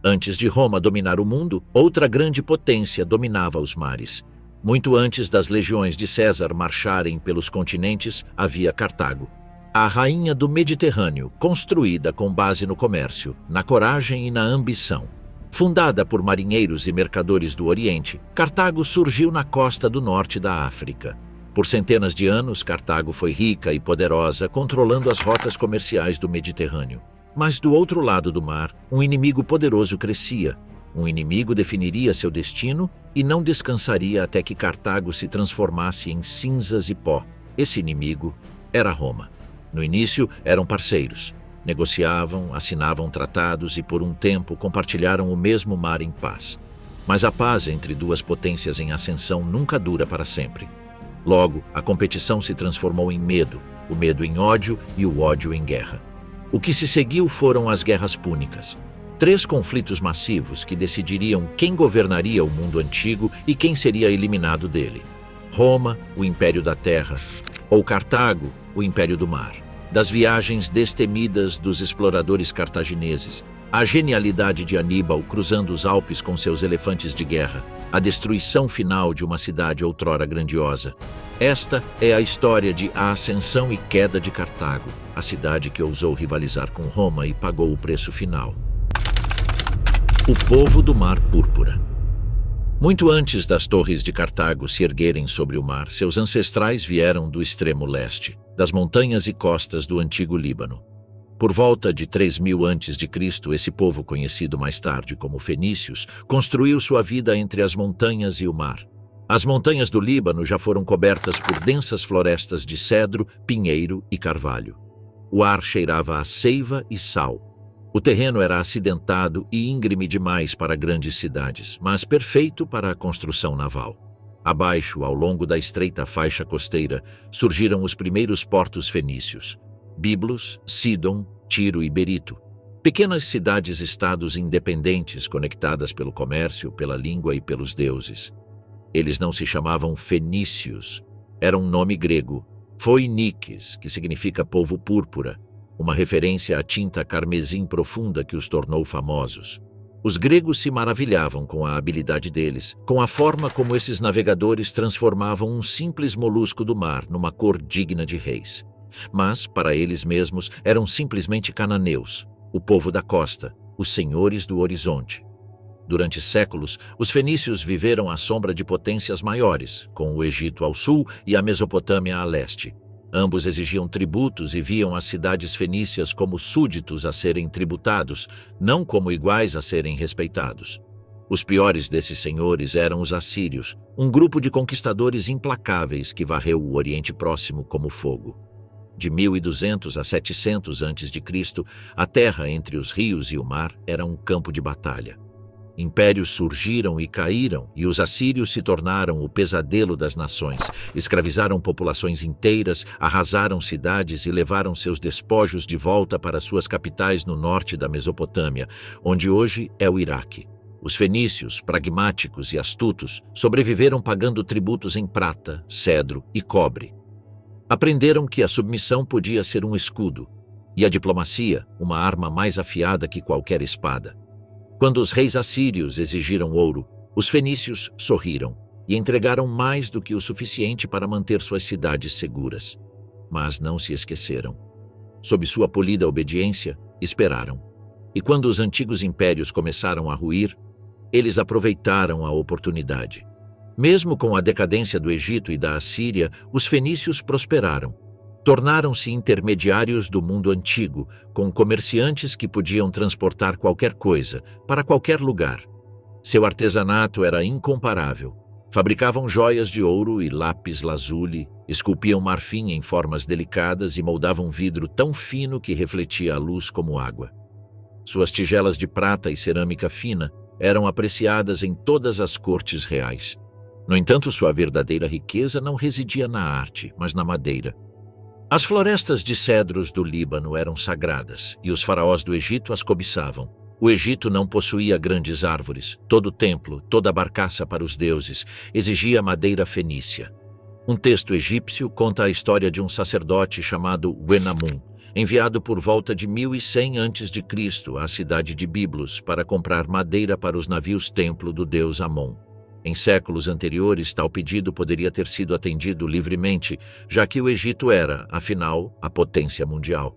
Antes de Roma dominar o mundo, outra grande potência dominava os mares. Muito antes das legiões de César marcharem pelos continentes, havia Cartago, a rainha do Mediterrâneo, construída com base no comércio, na coragem e na ambição. Fundada por marinheiros e mercadores do Oriente, Cartago surgiu na costa do norte da África. Por centenas de anos, Cartago foi rica e poderosa, controlando as rotas comerciais do Mediterrâneo. Mas do outro lado do mar, um inimigo poderoso crescia. Um inimigo definiria seu destino e não descansaria até que Cartago se transformasse em cinzas e pó. Esse inimigo era Roma. No início, eram parceiros. Negociavam, assinavam tratados e, por um tempo, compartilharam o mesmo mar em paz. Mas a paz entre duas potências em ascensão nunca dura para sempre. Logo, a competição se transformou em medo, o medo em ódio e o ódio em guerra. O que se seguiu foram as guerras púnicas. 3 conflitos massivos que decidiriam quem governaria o mundo antigo e quem seria eliminado dele. Roma, o Império da Terra, ou Cartago, o Império do Mar. Das viagens destemidas dos exploradores cartagineses, a genialidade de Aníbal cruzando os Alpes com seus elefantes de guerra, a destruição final de uma cidade outrora grandiosa. Esta é a história de a ascensão e queda de Cartago, a cidade que ousou rivalizar com Roma e pagou o preço final. O povo do Mar Púrpura. Muito antes das torres de Cartago se erguerem sobre o mar, seus ancestrais vieram do extremo leste, das montanhas e costas do antigo Líbano. Por volta de 3000 a.C., esse povo, conhecido mais tarde como fenícios, construiu sua vida entre as montanhas e o mar. As montanhas do Líbano já foram cobertas por densas florestas de cedro, pinheiro e carvalho. O ar cheirava a seiva e sal. O terreno era acidentado e íngreme demais para grandes cidades, mas perfeito para a construção naval. Abaixo, ao longo da estreita faixa costeira, surgiram os primeiros portos fenícios: Biblos, Sidon, Tiro e Berito. Pequenas cidades-estados independentes conectadas pelo comércio, pela língua e pelos deuses. Eles não se chamavam fenícios. Era um nome grego, Phoeniques, que significa povo púrpura, uma referência à tinta carmesim profunda que os tornou famosos. Os gregos se maravilhavam com a habilidade deles, com a forma como esses navegadores transformavam um simples molusco do mar numa cor digna de reis. Mas, para eles mesmos, eram simplesmente cananeus, o povo da costa, os senhores do horizonte. Durante séculos, os fenícios viveram à sombra de potências maiores, com o Egito ao sul e a Mesopotâmia a leste. Ambos exigiam tributos e viam as cidades fenícias como súditos a serem tributados, não como iguais a serem respeitados. Os piores desses senhores eram os assírios, um grupo de conquistadores implacáveis que varreu o Oriente Próximo como fogo. De 1200 a 700 a.C., a terra entre os rios e o mar era um campo de batalha. Impérios surgiram e caíram, e os assírios se tornaram o pesadelo das nações. Escravizaram populações inteiras, arrasaram cidades e levaram seus despojos de volta para suas capitais no norte da Mesopotâmia, onde hoje é o Iraque. Os fenícios, pragmáticos e astutos, sobreviveram pagando tributos em prata, cedro e cobre. Aprenderam que a submissão podia ser um escudo, e a diplomacia, uma arma mais afiada que qualquer espada. Quando os reis assírios exigiram ouro, os fenícios sorriram e entregaram mais do que o suficiente para manter suas cidades seguras. Mas não se esqueceram. Sob sua polida obediência, esperaram. E quando os antigos impérios começaram a ruir, eles aproveitaram a oportunidade. Mesmo com a decadência do Egito e da Assíria, os fenícios prosperaram. Tornaram-se intermediários do mundo antigo, com comerciantes que podiam transportar qualquer coisa, para qualquer lugar. Seu artesanato era incomparável. Fabricavam joias de ouro e lápis-lazuli, esculpiam marfim em formas delicadas e moldavam vidro tão fino que refletia a luz como água. Suas tigelas de prata e cerâmica fina eram apreciadas em todas as cortes reais. No entanto, sua verdadeira riqueza não residia na arte, mas na madeira. As florestas de cedros do Líbano eram sagradas, e os faraós do Egito as cobiçavam. O Egito não possuía grandes árvores. Todo o templo, toda a barcaça para os deuses, exigia madeira fenícia. Um texto egípcio conta a história de um sacerdote chamado Wenamun, enviado por volta de 1100 a.C. à cidade de Biblos para comprar madeira para os navios templo do deus Amon. Em séculos anteriores, tal pedido poderia ter sido atendido livremente, já que o Egito era, afinal, a potência mundial.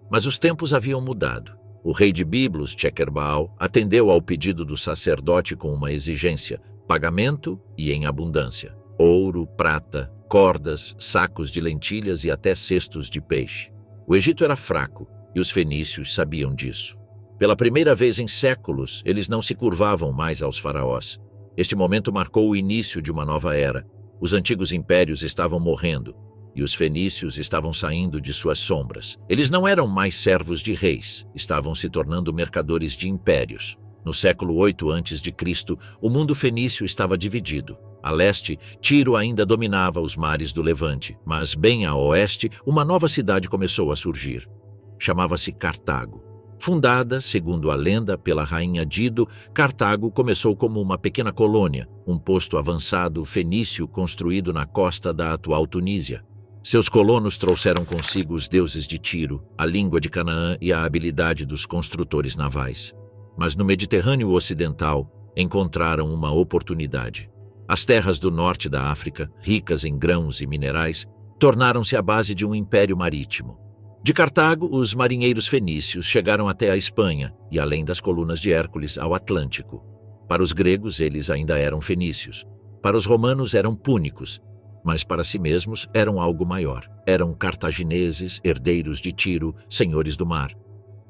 Mas os tempos haviam mudado. O rei de Biblos, Tchekerbaal, atendeu ao pedido do sacerdote com uma exigência: pagamento e em abundância. Ouro, prata, cordas, sacos de lentilhas e até cestos de peixe. O Egito era fraco e os fenícios sabiam disso. Pela primeira vez em séculos, eles não se curvavam mais aos faraós. Este momento marcou o início de uma nova era. Os antigos impérios estavam morrendo e os fenícios estavam saindo de suas sombras. Eles não eram mais servos de reis, estavam se tornando mercadores de impérios. No século 8 a.C., o mundo fenício estava dividido. A leste, Tiro ainda dominava os mares do Levante, mas bem a oeste, uma nova cidade começou a surgir. Chamava-se Cartago. Fundada, segundo a lenda, pela rainha Dido, Cartago começou como uma pequena colônia, um posto avançado fenício construído na costa da atual Tunísia. Seus colonos trouxeram consigo os deuses de Tiro, a língua de Canaã e a habilidade dos construtores navais. Mas no Mediterrâneo Ocidental, encontraram uma oportunidade. As terras do norte da África, ricas em grãos e minerais, tornaram-se a base de um império marítimo. De Cartago, os marinheiros fenícios chegaram até a Espanha e, além das colunas de Hércules, ao Atlântico. Para os gregos, eles ainda eram fenícios. Para os romanos, eram púnicos. Mas para si mesmos, eram algo maior. Eram cartagineses, herdeiros de Tiro, senhores do mar.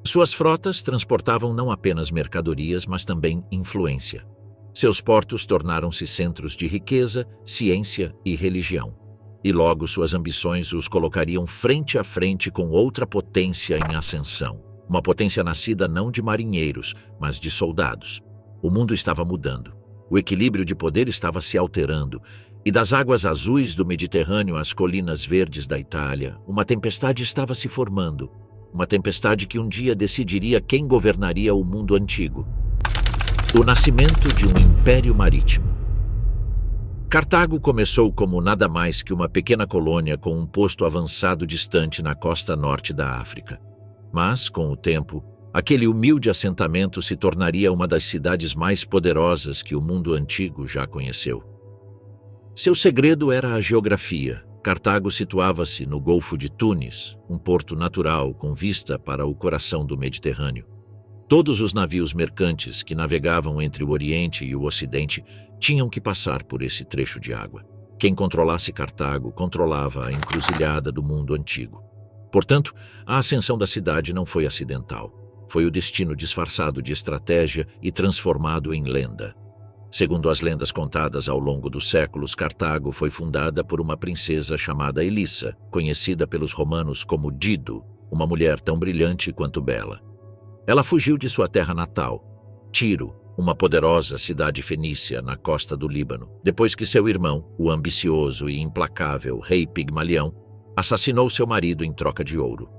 Suas frotas transportavam não apenas mercadorias, mas também influência. Seus portos tornaram-se centros de riqueza, ciência e religião. E logo suas ambições os colocariam frente a frente com outra potência em ascensão. Uma potência nascida não de marinheiros, mas de soldados. O mundo estava mudando. O equilíbrio de poder estava se alterando. E das águas azuis do Mediterrâneo às colinas verdes da Itália, uma tempestade estava se formando. Uma tempestade que um dia decidiria quem governaria o mundo antigo. O nascimento de um império marítimo. Cartago começou como nada mais que uma pequena colônia com um posto avançado distante na costa norte da África. Mas, com o tempo, aquele humilde assentamento se tornaria uma das cidades mais poderosas que o mundo antigo já conheceu. Seu segredo era a geografia. Cartago situava-se no Golfo de Túnez, um porto natural com vista para o coração do Mediterrâneo. Todos os navios mercantes que navegavam entre o Oriente e o Ocidente tinham que passar por esse trecho de água. Quem controlasse Cartago controlava a encruzilhada do mundo antigo. Portanto, a ascensão da cidade não foi acidental. Foi o destino disfarçado de estratégia e transformado em lenda. Segundo as lendas contadas ao longo dos séculos, Cartago foi fundada por uma princesa chamada Elissa, conhecida pelos romanos como Dido, uma mulher tão brilhante quanto bela. Ela fugiu de sua terra natal, Tiro, uma poderosa cidade fenícia na costa do Líbano, depois que seu irmão, o ambicioso e implacável rei Pigmalião, assassinou seu marido em troca de ouro.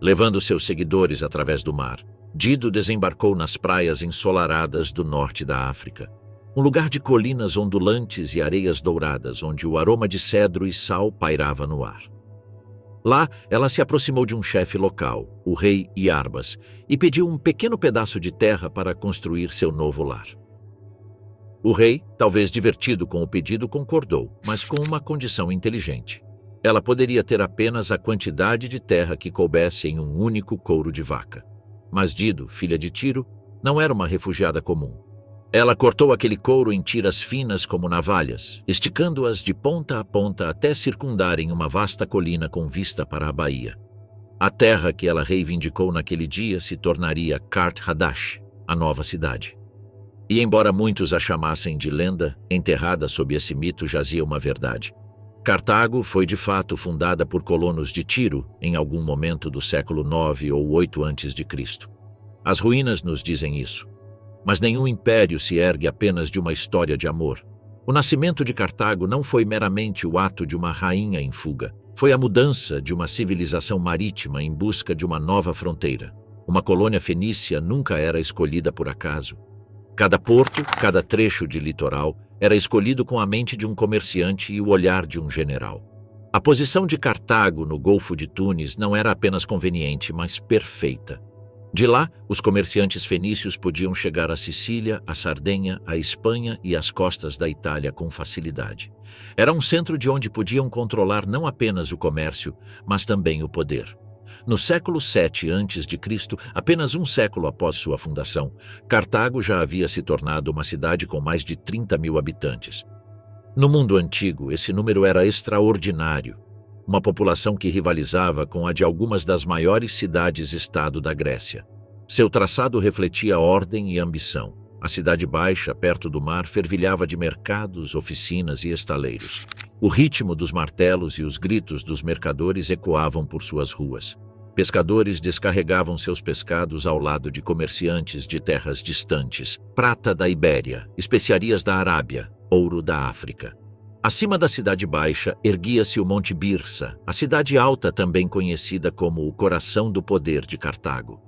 Levando seus seguidores através do mar, Dido desembarcou nas praias ensolaradas do norte da África, um lugar de colinas ondulantes e areias douradas, onde o aroma de cedro e sal pairava no ar. Lá, ela se aproximou de um chefe local, o rei Iarbas, e pediu um pequeno pedaço de terra para construir seu novo lar. O rei, talvez divertido com o pedido, concordou, mas com uma condição inteligente. Ela poderia ter apenas a quantidade de terra que coubesse em um único couro de vaca. Mas Dido, filha de Tiro, não era uma refugiada comum. Ela cortou aquele couro em tiras finas como navalhas, esticando-as de ponta a ponta até circundarem uma vasta colina com vista para a baía. A terra que ela reivindicou naquele dia se tornaria Kart Hadash, a nova cidade. E embora muitos a chamassem de lenda, enterrada sob esse mito jazia uma verdade. Cartago foi de fato fundada por colonos de Tiro em algum momento do século 9 ou 8 a.C. As ruínas nos dizem isso. Mas nenhum império se ergue apenas de uma história de amor. O nascimento de Cartago não foi meramente o ato de uma rainha em fuga. Foi a mudança de uma civilização marítima em busca de uma nova fronteira. Uma colônia fenícia nunca era escolhida por acaso. Cada porto, cada trecho de litoral, era escolhido com a mente de um comerciante e o olhar de um general. A posição de Cartago no Golfo de Túnez não era apenas conveniente, mas perfeita. De lá, os comerciantes fenícios podiam chegar à Sicília, à Sardenha, à Espanha e às costas da Itália com facilidade. Era um centro de onde podiam controlar não apenas o comércio, mas também o poder. No século VII a.C., apenas um século após sua fundação, Cartago já havia se tornado uma cidade com mais de 30 mil habitantes. No mundo antigo, esse número era extraordinário, uma população que rivalizava com a de algumas das maiores cidades-estado da Grécia. Seu traçado refletia ordem e ambição. A cidade baixa, perto do mar, fervilhava de mercados, oficinas e estaleiros. O ritmo dos martelos e os gritos dos mercadores ecoavam por suas ruas. Pescadores descarregavam seus pescados ao lado de comerciantes de terras distantes, prata da Ibéria, especiarias da Arábia, ouro da África. Acima da cidade baixa erguia-se o Monte Birsa, a cidade alta também conhecida como o coração do poder de Cartago.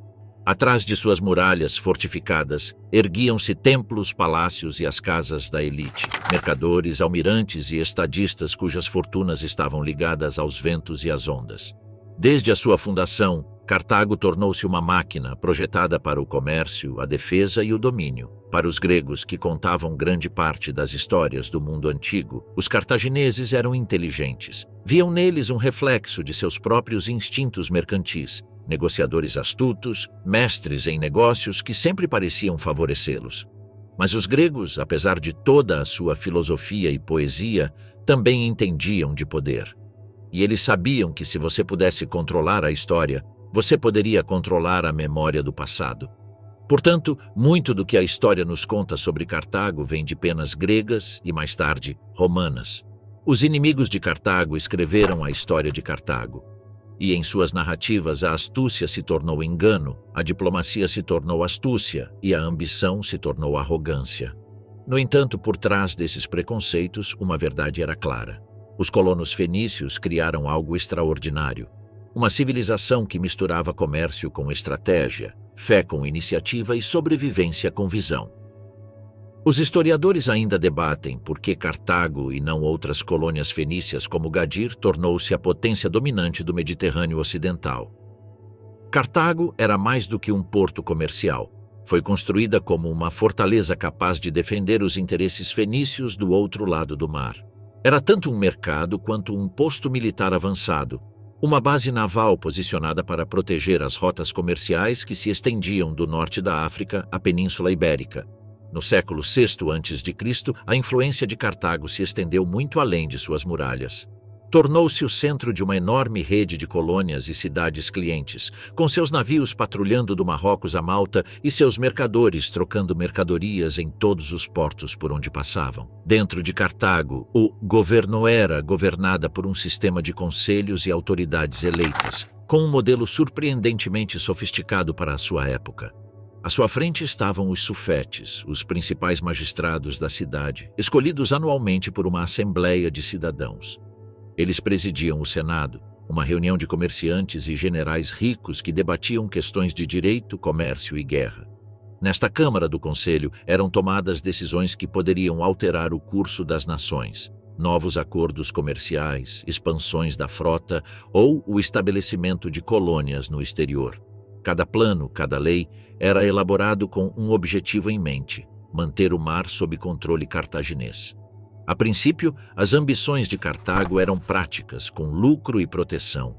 Atrás de suas muralhas fortificadas, erguiam-se templos, palácios e as casas da elite, mercadores, almirantes e estadistas cujas fortunas estavam ligadas aos ventos e às ondas. Desde a sua fundação, Cartago tornou-se uma máquina projetada para o comércio, a defesa e o domínio. Para os gregos, que contavam grande parte das histórias do mundo antigo, os cartagineses eram inteligentes. Viam neles um reflexo de seus próprios instintos mercantis, negociadores astutos, mestres em negócios que sempre pareciam favorecê-los. Mas os gregos, apesar de toda a sua filosofia e poesia, também entendiam de poder. E eles sabiam que se você pudesse controlar a história, você poderia controlar a memória do passado. Portanto, muito do que a história nos conta sobre Cartago vem de penas gregas e, mais tarde, romanas. Os inimigos de Cartago escreveram a história de Cartago. E em suas narrativas a astúcia se tornou engano, a diplomacia se tornou astúcia e a ambição se tornou arrogância. No entanto, por trás desses preconceitos, uma verdade era clara. Os colonos fenícios criaram algo extraordinário. Uma civilização que misturava comércio com estratégia, fé com iniciativa e sobrevivência com visão. Os historiadores ainda debatem por que Cartago e não outras colônias fenícias como Gadir tornou-se a potência dominante do Mediterrâneo Ocidental. Cartago era mais do que um porto comercial. Foi construída como uma fortaleza capaz de defender os interesses fenícios do outro lado do mar. Era tanto um mercado quanto um posto militar avançado, uma base naval posicionada para proteger as rotas comerciais que se estendiam do norte da África à Península Ibérica. No século VI a.C., a influência de Cartago se estendeu muito além de suas muralhas. Tornou-se o centro de uma enorme rede de colônias e cidades clientes, com seus navios patrulhando do Marrocos a Malta e seus mercadores trocando mercadorias em todos os portos por onde passavam. Dentro de Cartago, o governo era governada por um sistema de conselhos e autoridades eleitas, com um modelo surpreendentemente sofisticado para a sua época. À sua frente estavam os sufetes, os principais magistrados da cidade, escolhidos anualmente por uma assembleia de cidadãos. Eles presidiam o Senado, uma reunião de comerciantes e generais ricos que debatiam questões de direito, comércio e guerra. Nesta Câmara do Conselho eram tomadas decisões que poderiam alterar o curso das nações, novos acordos comerciais, expansões da frota ou o estabelecimento de colônias no exterior. Cada plano, cada lei, era elaborado com um objetivo em mente: manter o mar sob controle cartaginês. A princípio, as ambições de Cartago eram práticas, com lucro e proteção.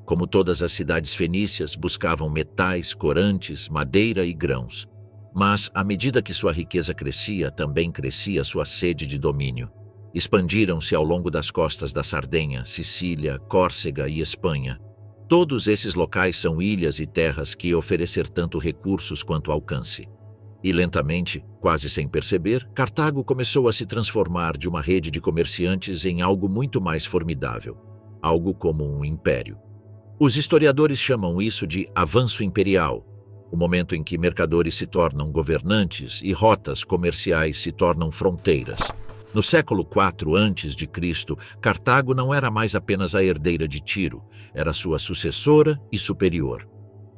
Como todas as cidades fenícias, buscavam metais, corantes, madeira e grãos. Mas, à medida que sua riqueza crescia, também crescia sua sede de domínio. Expandiram-se ao longo das costas da Sardenha, Sicília, Córcega e Espanha. Todos esses locais são ilhas e terras que oferecer tanto recursos quanto alcance. E lentamente, quase sem perceber, Cartago começou a se transformar de uma rede de comerciantes em algo muito mais formidável, algo como um império. Os historiadores chamam isso de avanço imperial, o momento em que mercadores se tornam governantes e rotas comerciais se tornam fronteiras. No século IV a.C., Cartago não era mais apenas a herdeira de Tiro, era sua sucessora e superior.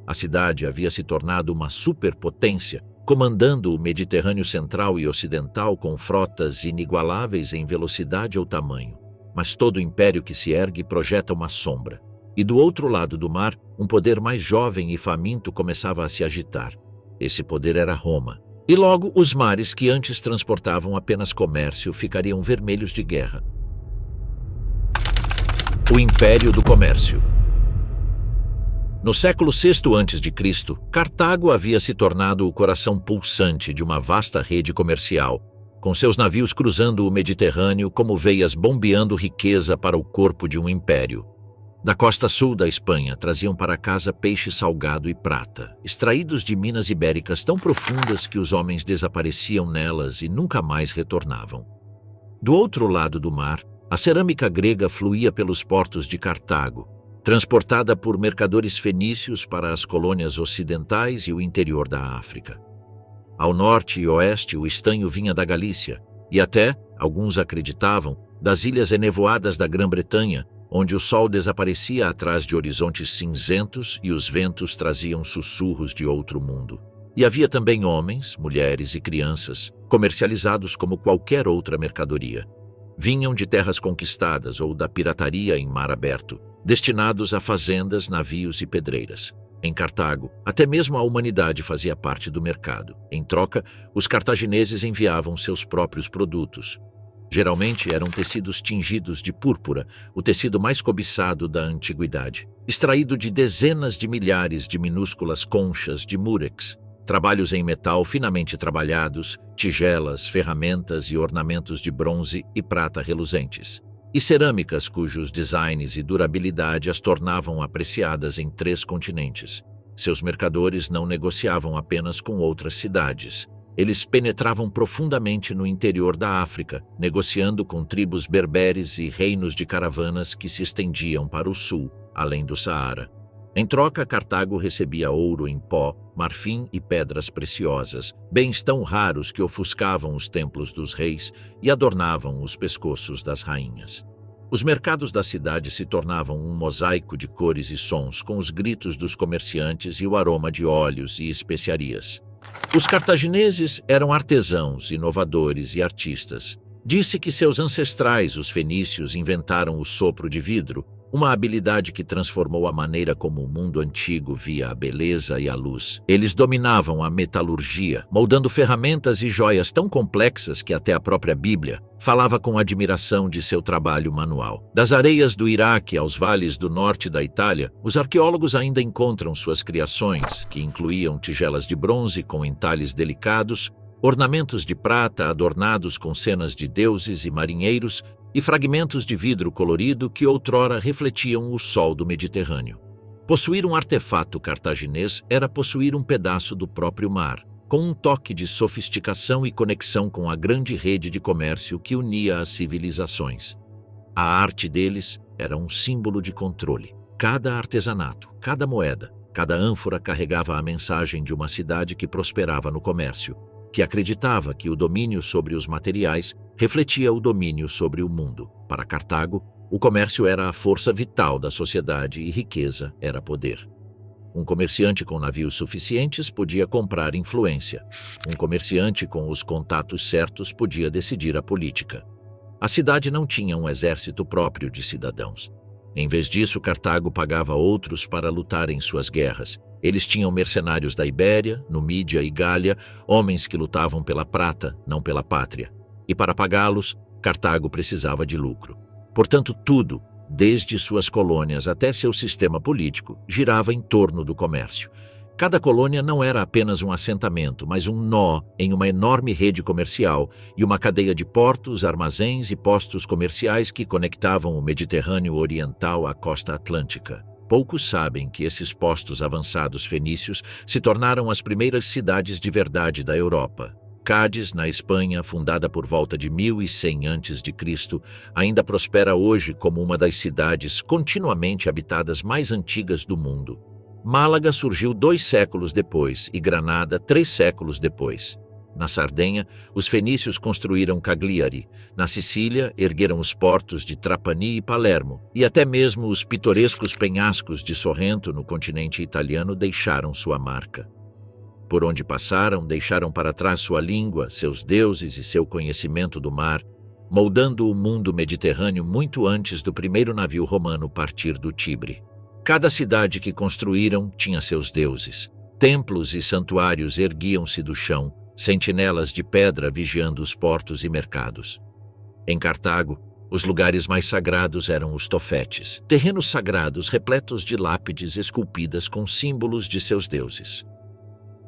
A cidade havia se tornado uma superpotência, comandando o Mediterrâneo central e ocidental com frotas inigualáveis em velocidade ou tamanho. mas todo império que se ergue projeta uma sombra. E do outro lado do mar, um poder mais jovem e faminto começava a se agitar. Esse poder era Roma. E logo, os mares que antes transportavam apenas comércio ficariam vermelhos de guerra. O Império do Comércio. No século VI a.C., Cartago havia se tornado o coração pulsante de uma vasta rede comercial, com seus navios cruzando o Mediterrâneo como veias bombeando riqueza para o corpo de um império. Da costa sul da Espanha traziam para casa peixe salgado e prata, extraídos de minas ibéricas tão profundas que os homens desapareciam nelas e nunca mais retornavam. Do outro lado do mar, a cerâmica grega fluía pelos portos de Cartago, transportada por mercadores fenícios para as colônias ocidentais e o interior da África. Ao norte e oeste, o estanho vinha da Galícia e até, alguns acreditavam, das ilhas enevoadas da Grã-Bretanha, onde o sol desaparecia atrás de horizontes cinzentos e os ventos traziam sussurros de outro mundo. E havia também homens, mulheres e crianças, comercializados como qualquer outra mercadoria. Vinham de terras conquistadas ou da pirataria em mar aberto, destinados a fazendas, navios e pedreiras. Em Cartago, até mesmo a humanidade fazia parte do mercado. Em troca, os cartagineses enviavam seus próprios produtos. Geralmente eram tecidos tingidos de púrpura, o tecido mais cobiçado da antiguidade, extraído de dezenas de milhares de minúsculas conchas de múrex, trabalhos em metal finamente trabalhados, tigelas, ferramentas e ornamentos de bronze e prata reluzentes, e cerâmicas cujos designs e durabilidade as tornavam apreciadas em 3 continentes. Seus mercadores não negociavam apenas com outras cidades. Eles penetravam profundamente no interior da África, negociando com tribos berberes e reinos de caravanas que se estendiam para o sul, além do Saara. Em troca, Cartago recebia ouro em pó, marfim e pedras preciosas, bens tão raros que ofuscavam os templos dos reis e adornavam os pescoços das rainhas. Os mercados da cidade se tornavam um mosaico de cores e sons, com os gritos dos comerciantes e o aroma de óleos e especiarias. Os cartagineses eram artesãos, inovadores e artistas. Disse que seus ancestrais, os fenícios, inventaram o sopro de vidro, uma habilidade que transformou a maneira como o mundo antigo via a beleza e a luz. Eles dominavam a metalurgia, moldando ferramentas e joias tão complexas que até a própria Bíblia falava com admiração de seu trabalho manual. Das areias do Iraque aos vales do norte da Itália, os arqueólogos ainda encontram suas criações, que incluíam tigelas de bronze com entalhes delicados, ornamentos de prata adornados com cenas de deuses e marinheiros, e fragmentos de vidro colorido que outrora refletiam o sol do Mediterrâneo. Possuir um artefato cartaginês era possuir um pedaço do próprio mar, com um toque de sofisticação e conexão com a grande rede de comércio que unia as civilizações. A arte deles era um símbolo de controle. Cada artesanato, cada moeda, cada ânfora carregava a mensagem de uma cidade que prosperava no comércio, que acreditava que o domínio sobre os materiais refletia o domínio sobre o mundo. Para Cartago, o comércio era a força vital da sociedade e riqueza era poder. Um comerciante com navios suficientes podia comprar influência. Um comerciante com os contatos certos podia decidir a política. A cidade não tinha um exército próprio de cidadãos. Em vez disso, Cartago pagava outros para lutar em suas guerras. Eles tinham mercenários da Ibéria, Numídia e Gália, homens que lutavam pela prata, não pela pátria. E para pagá-los, Cartago precisava de lucro. Portanto, tudo, desde suas colônias até seu sistema político, girava em torno do comércio. Cada colônia não era apenas um assentamento, mas um nó em uma enorme rede comercial e uma cadeia de portos, armazéns e postos comerciais que conectavam o Mediterrâneo Oriental à costa atlântica. Poucos sabem que esses postos avançados fenícios se tornaram as primeiras cidades de verdade da Europa. Cádiz, na Espanha, fundada por volta de 1100 a.C., ainda prospera hoje como uma das cidades continuamente habitadas mais antigas do mundo. Málaga surgiu 2 séculos depois e Granada 3 séculos depois. Na Sardenha, os fenícios construíram Cagliari. Na Sicília, ergueram os portos de Trapani e Palermo. E até mesmo os pitorescos penhascos de Sorrento, no continente italiano, deixaram sua marca. Por onde passaram, deixaram para trás sua língua, seus deuses e seu conhecimento do mar, moldando o mundo mediterrâneo muito antes do primeiro navio romano partir do Tibre. Cada cidade que construíram tinha seus deuses. Templos e santuários erguiam-se do chão, sentinelas de pedra vigiando os portos e mercados. Em Cartago, os lugares mais sagrados eram os tofetes, terrenos sagrados repletos de lápides esculpidas com símbolos de seus deuses.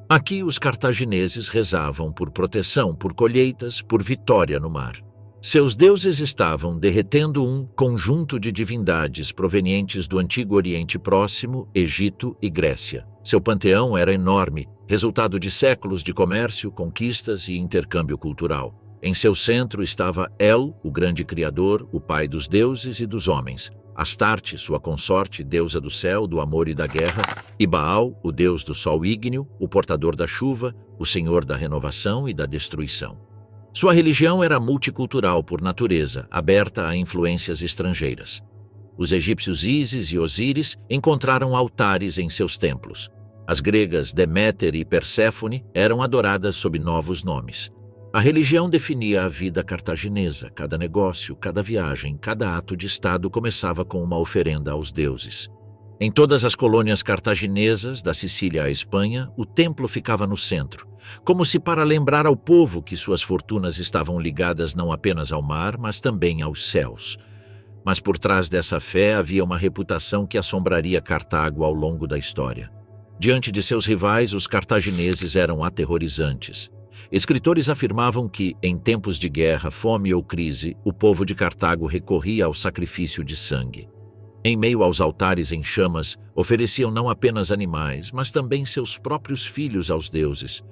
Aqui os cartagineses rezavam por proteção, por colheitas, por vitória no mar. Seus deuses estavam derretendo um conjunto de divindades provenientes do antigo Oriente Próximo, Egito e Grécia. Seu panteão era enorme, resultado de séculos de comércio, conquistas e intercâmbio cultural. Em seu centro estava El, o grande criador, o pai dos deuses e dos homens, Astarte, sua consorte, deusa do céu, do amor e da guerra, e Baal, o deus do sol ígneo, o portador da chuva, o senhor da renovação e da destruição. Sua religião era multicultural por natureza, aberta a influências estrangeiras. Os egípcios Ísis e Osíris encontraram altares em seus templos. As gregas Deméter e Perséfone eram adoradas sob novos nomes. A religião definia a vida cartaginesa. Cada negócio, cada viagem, cada ato de Estado começava com uma oferenda aos deuses. Em todas as colônias cartaginesas, da Sicília à Espanha, o templo ficava no centro, como se para lembrar ao povo que suas fortunas estavam ligadas não apenas ao mar, mas também aos céus. Mas por trás dessa fé havia uma reputação que assombraria Cartago ao longo da história. Diante de seus rivais, os cartagineses eram aterrorizantes. Escritores afirmavam que, em tempos de guerra, fome ou crise, o povo de Cartago recorria ao sacrifício de sangue. Em meio aos altares em chamas, ofereciam não apenas animais, mas também seus próprios filhos aos deuses.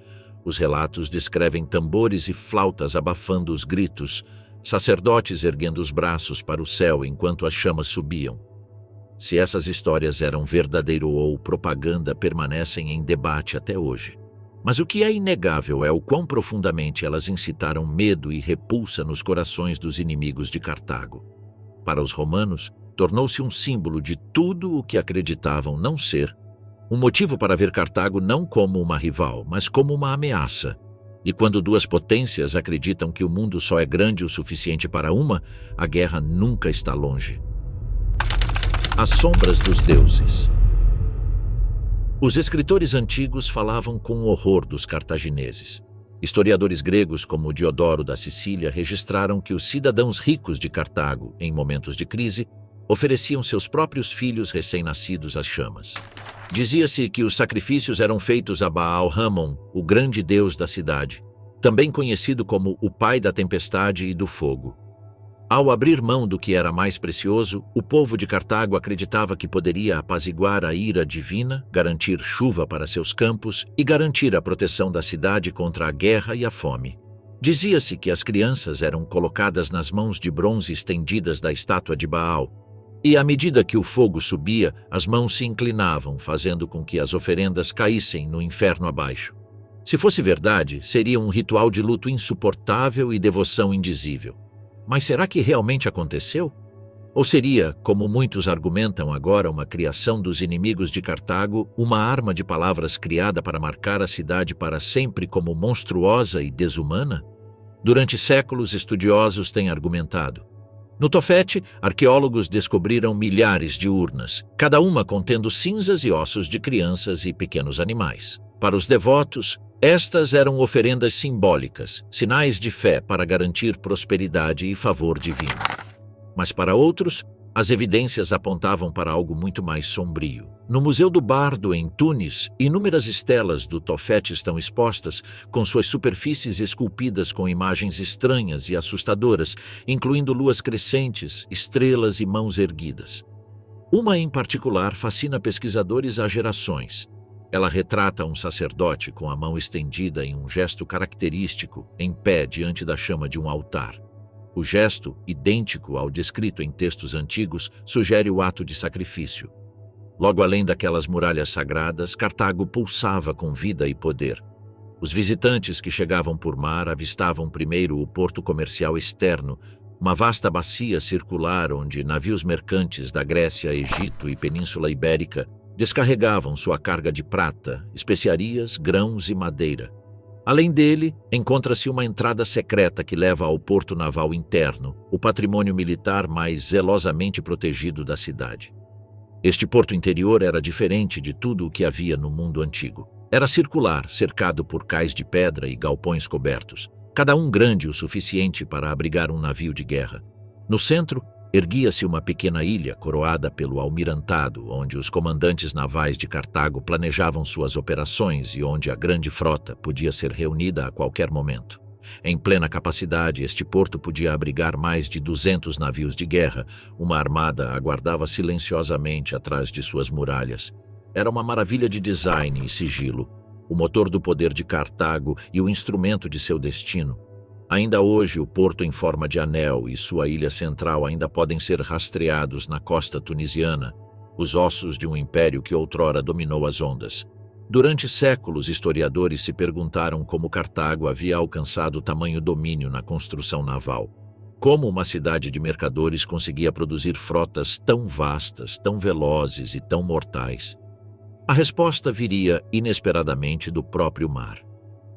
Os relatos descrevem tambores e flautas abafando os gritos, sacerdotes erguendo os braços para o céu enquanto as chamas subiam. Se essas histórias eram verdadeiro ou propaganda, permanecem em debate até hoje. Mas o que é inegável é o quão profundamente elas incitaram medo e repulsa nos corações dos inimigos de Cartago. Para os romanos, tornou-se um símbolo de tudo o que acreditavam não ser, um motivo para ver Cartago não como uma rival, mas como uma ameaça. E quando duas potências acreditam que o mundo só é grande o suficiente para uma, a guerra nunca está longe. As sombras dos deuses. Os escritores antigos falavam com horror dos cartagineses. Historiadores gregos como Diodoro da Sicília registraram que os cidadãos ricos de Cartago, em momentos de crise, ofereciam seus próprios filhos recém-nascidos às chamas. Dizia-se que os sacrifícios eram feitos a Baal Ramon, o grande deus da cidade, também conhecido como o pai da tempestade e do fogo. Ao abrir mão do que era mais precioso, o povo de Cartago acreditava que poderia apaziguar a ira divina, garantir chuva para seus campos e garantir a proteção da cidade contra a guerra e a fome. Dizia-se que as crianças eram colocadas nas mãos de bronze estendidas da estátua de Baal, e à medida que o fogo subia, as mãos se inclinavam, fazendo com que as oferendas caíssem no inferno abaixo. Se fosse verdade, seria um ritual de luto insuportável e devoção indizível. Mas será que realmente aconteceu? Ou seria, como muitos argumentam agora, uma criação dos inimigos de Cartago, uma arma de palavras criada para marcar a cidade para sempre como monstruosa e desumana? Durante séculos, estudiosos têm argumentado. No Tofete, arqueólogos descobriram milhares de urnas, cada uma contendo cinzas e ossos de crianças e pequenos animais. Para os devotos, estas eram oferendas simbólicas, sinais de fé para garantir prosperidade e favor divino. Mas para outros, as evidências apontavam para algo muito mais sombrio. No Museu do Bardo, em Tunis, inúmeras estelas do Tofete estão expostas, com suas superfícies esculpidas com imagens estranhas e assustadoras, incluindo luas crescentes, estrelas e mãos erguidas. Uma em particular fascina pesquisadores há gerações. Ela retrata um sacerdote com a mão estendida em um gesto característico, em pé diante da chama de um altar. O gesto, idêntico ao descrito em textos antigos, sugere o ato de sacrifício. Logo além daquelas muralhas sagradas, Cartago pulsava com vida e poder. Os visitantes que chegavam por mar avistavam primeiro o porto comercial externo, uma vasta bacia circular onde navios mercantes da Grécia, Egito e Península Ibérica descarregavam sua carga de prata, especiarias, grãos e madeira. Além dele, encontra-se uma entrada secreta que leva ao porto naval interno, o patrimônio militar mais zelosamente protegido da cidade. Este porto interior era diferente de tudo o que havia no mundo antigo. Era circular, cercado por cais de pedra e galpões cobertos, cada um grande o suficiente para abrigar um navio de guerra. No centro, erguia-se uma pequena ilha coroada pelo almirantado, onde os comandantes navais de Cartago planejavam suas operações e onde a grande frota podia ser reunida a qualquer momento. Em plena capacidade, este porto podia abrigar mais de 200 navios de guerra. Uma armada aguardava silenciosamente atrás de suas muralhas. Era uma maravilha de design e sigilo, o motor do poder de Cartago e o instrumento de seu destino. Ainda hoje, o porto em forma de anel e sua ilha central ainda podem ser rastreados na costa tunisiana, os ossos de um império que outrora dominou as ondas. Durante séculos, historiadores se perguntaram como Cartago havia alcançado tamanho domínio na construção naval. Como uma cidade de mercadores conseguia produzir frotas tão vastas, tão velozes e tão mortais? A resposta viria inesperadamente do próprio mar.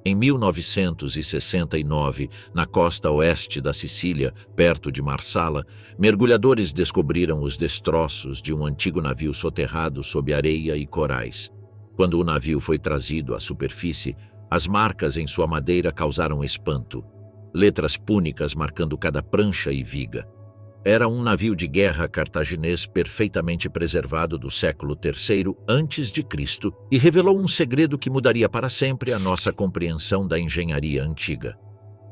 Em 1969, na costa oeste da Sicília, perto de Marsala, mergulhadores descobriram os destroços de um antigo navio soterrado sob areia e corais. Quando o navio foi trazido à superfície, as marcas em sua madeira causaram espanto, letras púnicas marcando cada prancha e viga. Era um navio de guerra cartaginês perfeitamente preservado do século III a.C. e revelou um segredo que mudaria para sempre a nossa compreensão da engenharia antiga.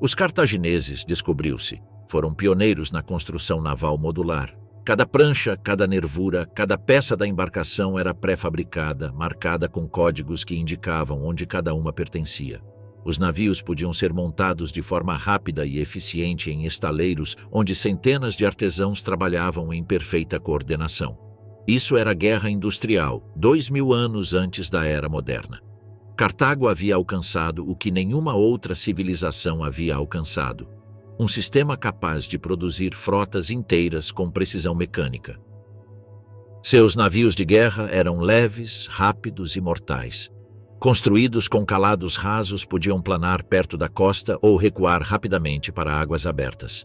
Os cartagineses, descobriu-se, foram pioneiros na construção naval modular. Cada prancha, cada nervura, cada peça da embarcação era pré-fabricada, marcada com códigos que indicavam onde cada uma pertencia. Os navios podiam ser montados de forma rápida e eficiente em estaleiros onde centenas de artesãos trabalhavam em perfeita coordenação. Isso era guerra industrial, 2000 anos antes da era moderna. Cartago havia alcançado o que nenhuma outra civilização havia alcançado: um sistema capaz de produzir frotas inteiras com precisão mecânica. Seus navios de guerra eram leves, rápidos e mortais. Construídos com calados rasos, podiam planar perto da costa ou recuar rapidamente para águas abertas.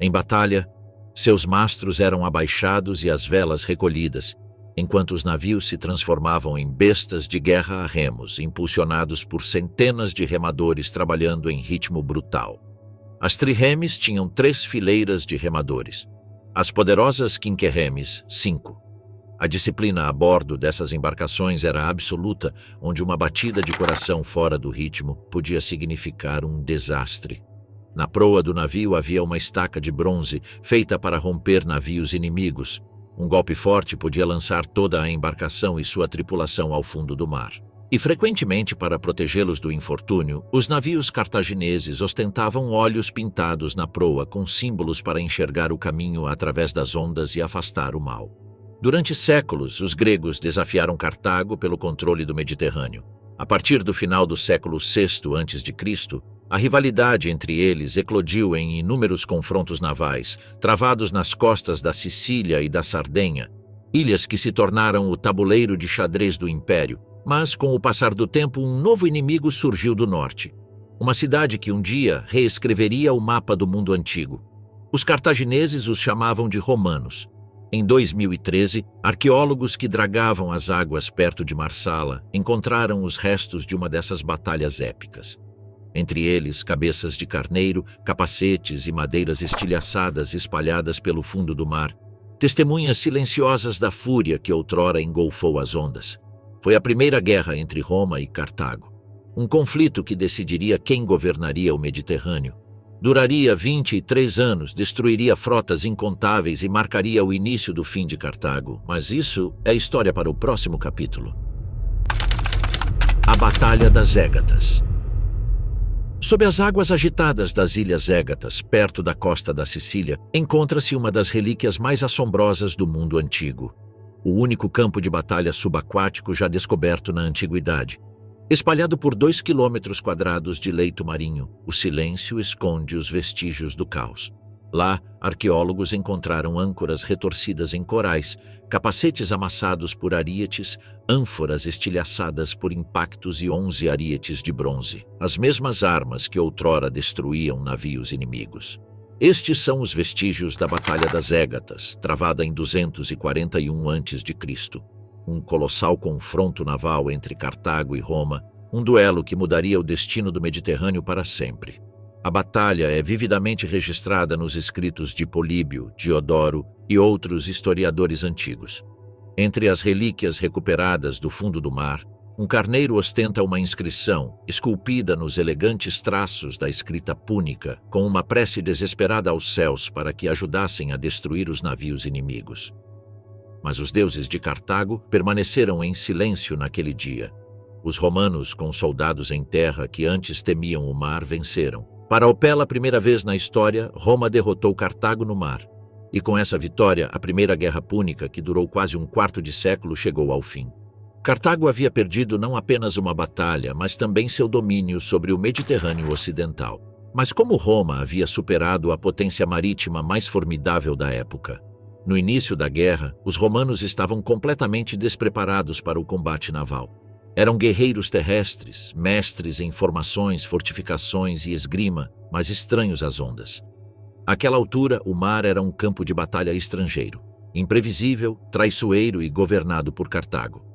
Em batalha, seus mastros eram abaixados e as velas recolhidas, enquanto os navios se transformavam em bestas de guerra a remos, impulsionados por centenas de remadores trabalhando em ritmo brutal. As triremes tinham 3 fileiras de remadores. As poderosas quinquerremes, 5. A disciplina a bordo dessas embarcações era absoluta, onde uma batida de coração fora do ritmo podia significar um desastre. Na proa do navio havia uma estaca de bronze, feita para romper navios inimigos. Um golpe forte podia lançar toda a embarcação e sua tripulação ao fundo do mar. E frequentemente, para protegê-los do infortúnio, os navios cartagineses ostentavam olhos pintados na proa com símbolos para enxergar o caminho através das ondas e afastar o mal. Durante séculos, os gregos desafiaram Cartago pelo controle do Mediterrâneo. A partir do final do século VI a.C., a rivalidade entre eles eclodiu em inúmeros confrontos navais, travados nas costas da Sicília e da Sardenha, ilhas que se tornaram o tabuleiro de xadrez do império. Mas, com o passar do tempo, um novo inimigo surgiu do norte. Uma cidade que um dia reescreveria o mapa do mundo antigo. Os cartagineses os chamavam de romanos. Em 2013, arqueólogos que dragavam as águas perto de Marsala encontraram os restos de uma dessas batalhas épicas. Entre eles, cabeças de carneiro, capacetes e madeiras estilhaçadas espalhadas pelo fundo do mar, testemunhas silenciosas da fúria que outrora engolfou as ondas. Foi a primeira guerra entre Roma e Cartago, um conflito que decidiria quem governaria o Mediterrâneo. Duraria 23 anos, destruiria frotas incontáveis e marcaria o início do fim de Cartago. Mas isso é história para o próximo capítulo. A Batalha das Égatas. Sob as águas agitadas das Ilhas Égatas, perto da costa da Sicília, encontra-se uma das relíquias mais assombrosas do mundo antigo. O único campo de batalha subaquático já descoberto na antiguidade. Espalhado por 2 quilômetros quadrados de leito marinho, o silêncio esconde os vestígios do caos. Lá, arqueólogos encontraram âncoras retorcidas em corais, capacetes amassados por arietes, ânforas estilhaçadas por impactos e 11 arietes de bronze, as mesmas armas que outrora destruíam navios inimigos. Estes são os vestígios da Batalha das Égatas, travada em 241 a.C., um colossal confronto naval entre Cartago e Roma, um duelo que mudaria o destino do Mediterrâneo para sempre. A batalha é vividamente registrada nos escritos de Políbio, Diodoro e outros historiadores antigos. Entre as relíquias recuperadas do fundo do mar, um carneiro ostenta uma inscrição, esculpida nos elegantes traços da escrita púnica, com uma prece desesperada aos céus para que ajudassem a destruir os navios inimigos. Mas os deuses de Cartago permaneceram em silêncio naquele dia. Os romanos, com soldados em terra que antes temiam o mar, venceram. Para pela primeira vez na história, Roma derrotou Cartago no mar. E com essa vitória, a Primeira Guerra Púnica, que durou quase um quarto de século, chegou ao fim. Cartago havia perdido não apenas uma batalha, mas também seu domínio sobre o Mediterrâneo Ocidental. Mas como Roma havia superado a potência marítima mais formidável da época? No início da guerra, os romanos estavam completamente despreparados para o combate naval. Eram guerreiros terrestres, mestres em formações, fortificações e esgrima, mas estranhos às ondas. Àquela altura, o mar era um campo de batalha estrangeiro, imprevisível, traiçoeiro e governado por Cartago.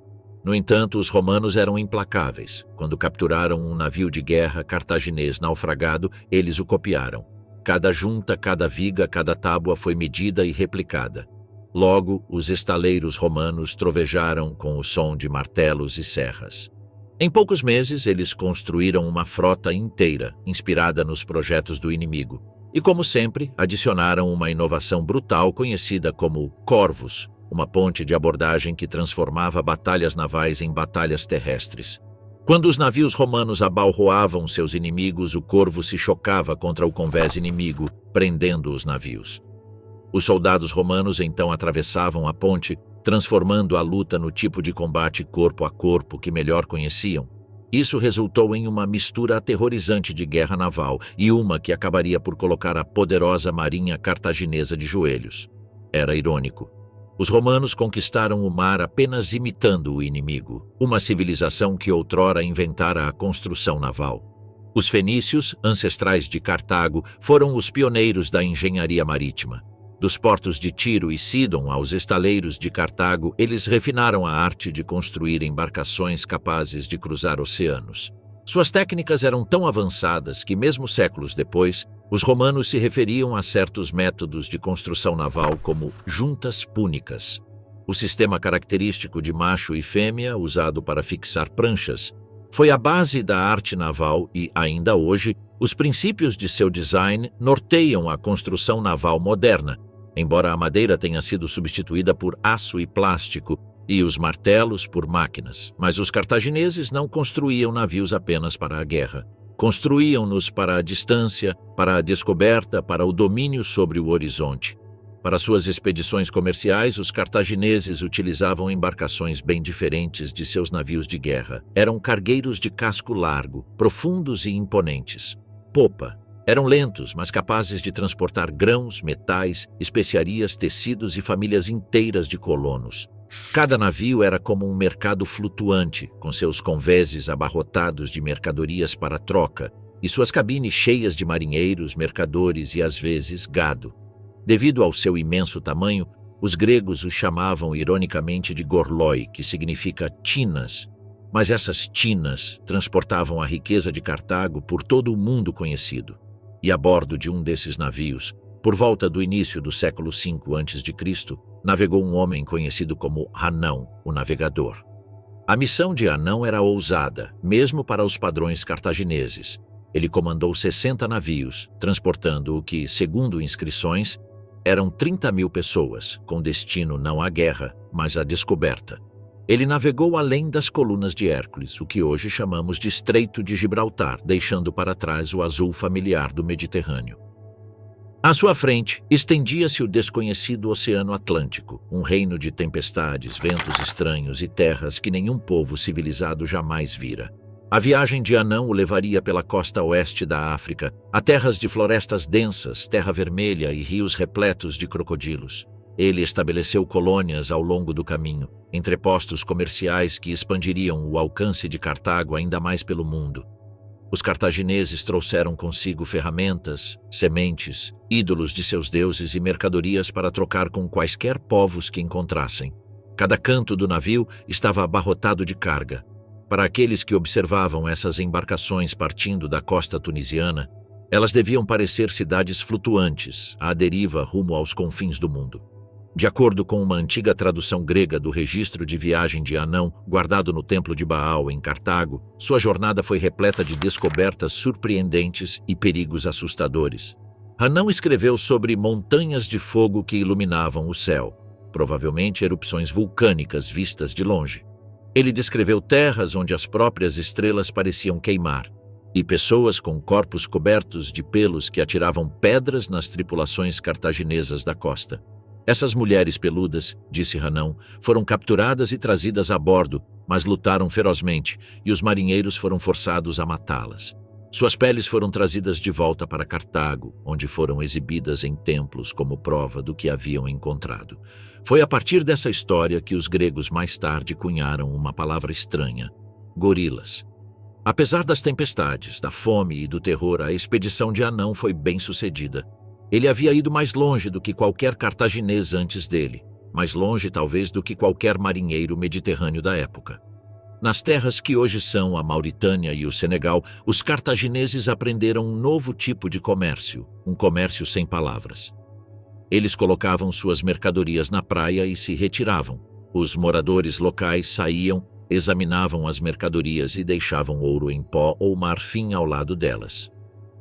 No entanto, os romanos eram implacáveis. Quando capturaram um navio de guerra cartaginês naufragado, eles o copiaram. Cada junta, cada viga, cada tábua foi medida e replicada. Logo, os estaleiros romanos trovejaram com o som de martelos e serras. Em poucos meses, eles construíram uma frota inteira, inspirada nos projetos do inimigo. E, como sempre, adicionaram uma inovação brutal conhecida como Corvus, uma ponte de abordagem que transformava batalhas navais em batalhas terrestres. Quando os navios romanos abalroavam seus inimigos, o corvo se chocava contra o convés inimigo, prendendo os navios. Os soldados romanos então atravessavam a ponte, transformando a luta no tipo de combate corpo a corpo que melhor conheciam. Isso resultou em uma mistura aterrorizante de guerra naval e uma que acabaria por colocar a poderosa marinha cartaginesa de joelhos. Era irônico. Os romanos conquistaram o mar apenas imitando o inimigo, uma civilização que outrora inventara a construção naval. Os fenícios, ancestrais de Cartago, foram os pioneiros da engenharia marítima. Dos portos de Tiro e Sidon aos estaleiros de Cartago, eles refinaram a arte de construir embarcações capazes de cruzar oceanos. Suas técnicas eram tão avançadas que, mesmo séculos depois, os romanos se referiam a certos métodos de construção naval como juntas púnicas. O sistema característico de macho e fêmea, usado para fixar pranchas, foi a base da arte naval e, ainda hoje, os princípios de seu design norteiam a construção naval moderna, embora a madeira tenha sido substituída por aço e plástico e os martelos por máquinas. Mas os cartagineses não construíam navios apenas para a guerra. Construíam-nos para a distância, para a descoberta, para o domínio sobre o horizonte. Para suas expedições comerciais, os cartagineses utilizavam embarcações bem diferentes de seus navios de guerra. Eram cargueiros de casco largo, profundos e imponentes. Popa. Eram lentos, mas capazes de transportar grãos, metais, especiarias, tecidos e famílias inteiras de colonos. Cada navio era como um mercado flutuante, com seus convéses abarrotados de mercadorias para troca e suas cabines cheias de marinheiros, mercadores e, às vezes, gado. Devido ao seu imenso tamanho, os gregos os chamavam ironicamente de gorloi, que significa tinas. Mas essas tinas transportavam a riqueza de Cartago por todo o mundo conhecido. E a bordo de um desses navios, por volta do início do século V a.C., navegou um homem conhecido como Hanão, o navegador. A missão de Hanão era ousada, mesmo para os padrões cartagineses. Ele comandou 60 navios, transportando o que, segundo inscrições, eram 30.000 pessoas, com destino não à guerra, mas à descoberta. Ele navegou além das colunas de Hércules, o que hoje chamamos de Estreito de Gibraltar, deixando para trás o azul familiar do Mediterrâneo. À sua frente, estendia-se o desconhecido Oceano Atlântico, um reino de tempestades, ventos estranhos e terras que nenhum povo civilizado jamais vira. A viagem de Anão o levaria pela costa oeste da África, a terras de florestas densas, terra vermelha e rios repletos de crocodilos. Ele estabeleceu colônias ao longo do caminho, entrepostos comerciais que expandiriam o alcance de Cartago ainda mais pelo mundo. Os cartagineses trouxeram consigo ferramentas, sementes, ídolos de seus deuses e mercadorias para trocar com quaisquer povos que encontrassem. Cada canto do navio estava abarrotado de carga. Para aqueles que observavam essas embarcações partindo da costa tunisiana, elas deviam parecer cidades flutuantes, à deriva rumo aos confins do mundo. De acordo com uma antiga tradução grega do registro de viagem de Anão, guardado no Templo de Baal, em Cartago, sua jornada foi repleta de descobertas surpreendentes e perigos assustadores. Anão escreveu sobre montanhas de fogo que iluminavam o céu, provavelmente erupções vulcânicas vistas de longe. Ele descreveu terras onde as próprias estrelas pareciam queimar, e pessoas com corpos cobertos de pelos que atiravam pedras nas tripulações cartaginesas da costa. Essas mulheres peludas, disse Anão, foram capturadas e trazidas a bordo, mas lutaram ferozmente, e os marinheiros foram forçados a matá-las. Suas peles foram trazidas de volta para Cartago, onde foram exibidas em templos como prova do que haviam encontrado. Foi a partir dessa história que os gregos mais tarde cunharam uma palavra estranha: gorilas. Apesar das tempestades, da fome e do terror, a expedição de Anão foi bem sucedida. Ele havia ido mais longe do que qualquer cartaginês antes dele, mais longe talvez do que qualquer marinheiro mediterrâneo da época. Nas terras que hoje são a Mauritânia e o Senegal, os cartagineses aprenderam um novo tipo de comércio, um comércio sem palavras. Eles colocavam suas mercadorias na praia e se retiravam. Os moradores locais saíam, examinavam as mercadorias e deixavam ouro em pó ou marfim ao lado delas.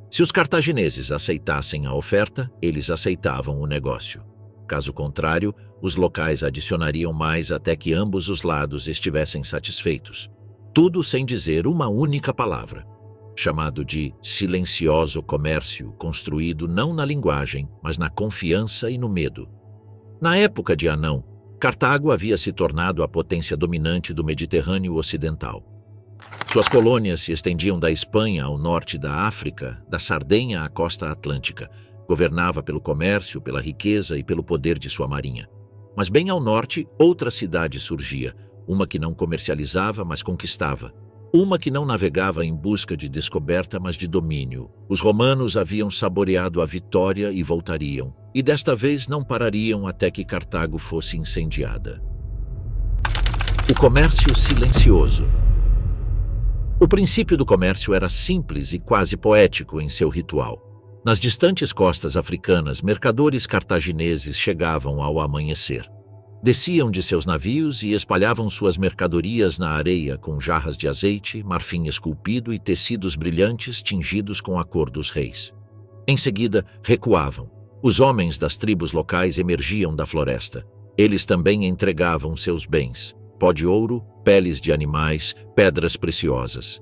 Se os cartagineses aceitassem a oferta, eles aceitavam o negócio. Caso contrário, os locais adicionariam mais até que ambos os lados estivessem satisfeitos. Tudo sem dizer uma única palavra. Chamado de silencioso comércio, construído não na linguagem, mas na confiança e no medo. Na época de Anão, Cartago havia se tornado a potência dominante do Mediterrâneo Ocidental. Suas colônias se estendiam da Espanha ao norte da África, da Sardenha à costa atlântica. Governava pelo comércio, pela riqueza e pelo poder de sua marinha. Mas bem ao norte, outra cidade surgia, uma que não comercializava, mas conquistava. Uma que não navegava em busca de descoberta, mas de domínio. Os romanos haviam saboreado a vitória e voltariam, e desta vez não parariam até que Cartago fosse incendiada. O comércio silencioso. O princípio do comércio era simples e quase poético em seu ritual. Nas distantes costas africanas, mercadores cartagineses chegavam ao amanhecer. Desciam de seus navios e espalhavam suas mercadorias na areia com jarras de azeite, marfim esculpido e tecidos brilhantes tingidos com a cor dos reis. Em seguida, recuavam. Os homens das tribos locais emergiam da floresta. Eles também entregavam seus bens: pó de ouro, peles de animais, pedras preciosas.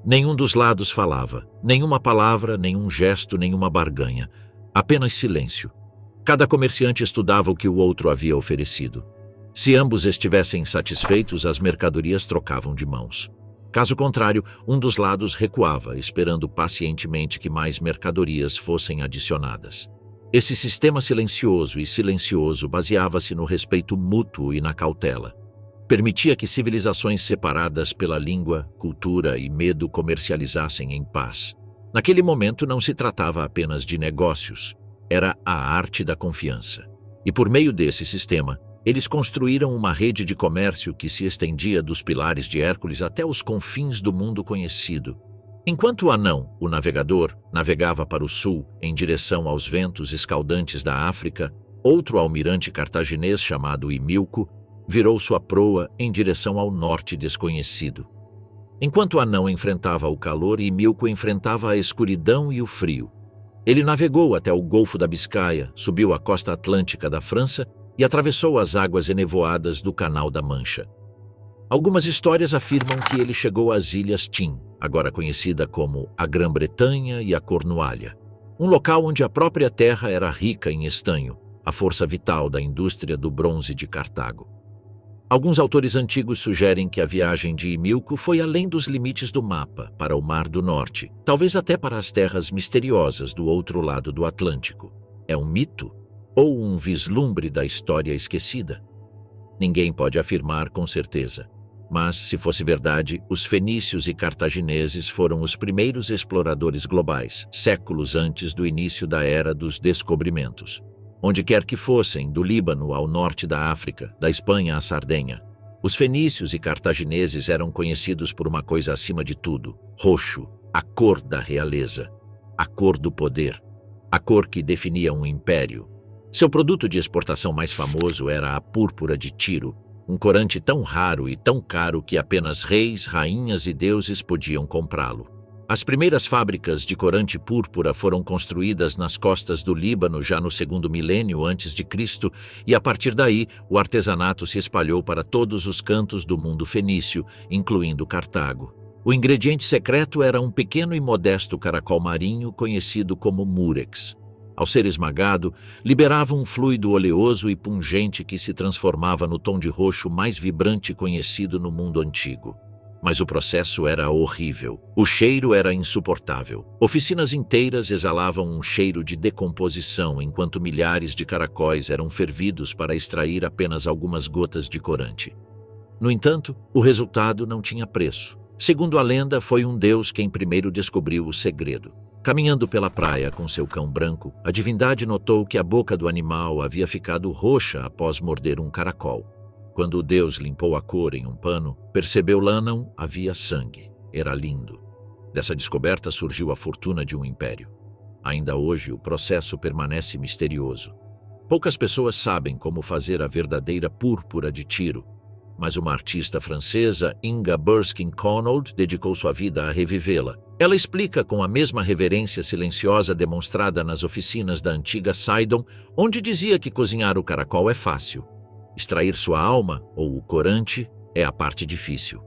Nenhum dos lados falava, nenhuma palavra, nenhum gesto, nenhuma barganha. Apenas silêncio. Cada comerciante estudava o que o outro havia oferecido. Se ambos estivessem satisfeitos, as mercadorias trocavam de mãos. Caso contrário, um dos lados recuava, esperando pacientemente que mais mercadorias fossem adicionadas. Esse sistema silencioso e silencioso baseava-se no respeito mútuo e na cautela. Permitia que civilizações separadas pela língua, cultura e medo comercializassem em paz. Naquele momento não se tratava apenas de negócios, era a arte da confiança. E por meio desse sistema, eles construíram uma rede de comércio que se estendia dos pilares de Hércules até os confins do mundo conhecido. Enquanto Anão, o navegador, navegava para o sul em direção aos ventos escaldantes da África, outro almirante cartaginês chamado Imilco virou sua proa em direção ao norte desconhecido. Enquanto Anão enfrentava o calor, Imilco enfrentava a escuridão e o frio. Ele navegou até o Golfo da Biscaia, subiu a costa atlântica da França e atravessou as águas enevoadas do Canal da Mancha. Algumas histórias afirmam que ele chegou às Ilhas Tim, agora conhecida como a Grã-Bretanha e a Cornualha, um local onde a própria terra era rica em estanho, a força vital da indústria do bronze de Cartago. Alguns autores antigos sugerem que a viagem de Himilco foi além dos limites do mapa, para o Mar do Norte, talvez até para as terras misteriosas do outro lado do Atlântico. É um mito? Ou um vislumbre da história esquecida? Ninguém pode afirmar com certeza. Mas, se fosse verdade, os fenícios e cartagineses foram os primeiros exploradores globais, séculos antes do início da Era dos Descobrimentos. Onde quer que fossem, do Líbano ao norte da África, da Espanha à Sardenha, os fenícios e cartagineses eram conhecidos por uma coisa acima de tudo: roxo, a cor da realeza, a cor do poder, a cor que definia um império. Seu produto de exportação mais famoso era a púrpura de Tiro, um corante tão raro e tão caro que apenas reis, rainhas e deuses podiam comprá-lo. As primeiras fábricas de corante púrpura foram construídas nas costas do Líbano já no segundo milênio antes de Cristo, e a partir daí o artesanato se espalhou para todos os cantos do mundo fenício, incluindo Cartago. O ingrediente secreto era um pequeno e modesto caracol marinho conhecido como múrex. Ao ser esmagado, liberava um fluido oleoso e pungente que se transformava no tom de roxo mais vibrante conhecido no mundo antigo. Mas o processo era horrível. O cheiro era insuportável. Oficinas inteiras exalavam um cheiro de decomposição, enquanto milhares de caracóis eram fervidos para extrair apenas algumas gotas de corante. No entanto, o resultado não tinha preço. Segundo a lenda, foi um deus quem primeiro descobriu o segredo. Caminhando pela praia com seu cão branco, a divindade notou que a boca do animal havia ficado roxa após morder um caracol. Quando o deus limpou a cor em um pano, percebeu lá não havia sangue. Era lindo. Dessa descoberta surgiu a fortuna de um império. Ainda hoje, o processo permanece misterioso. Poucas pessoas sabem como fazer a verdadeira púrpura de Tiro, mas uma artista francesa, Inga Burskine-Connolly, dedicou sua vida a revivê-la. Ela explica com a mesma reverência silenciosa demonstrada nas oficinas da antiga Sidon, onde dizia que cozinhar o caracol é fácil. Extrair sua alma, ou o corante, é a parte difícil.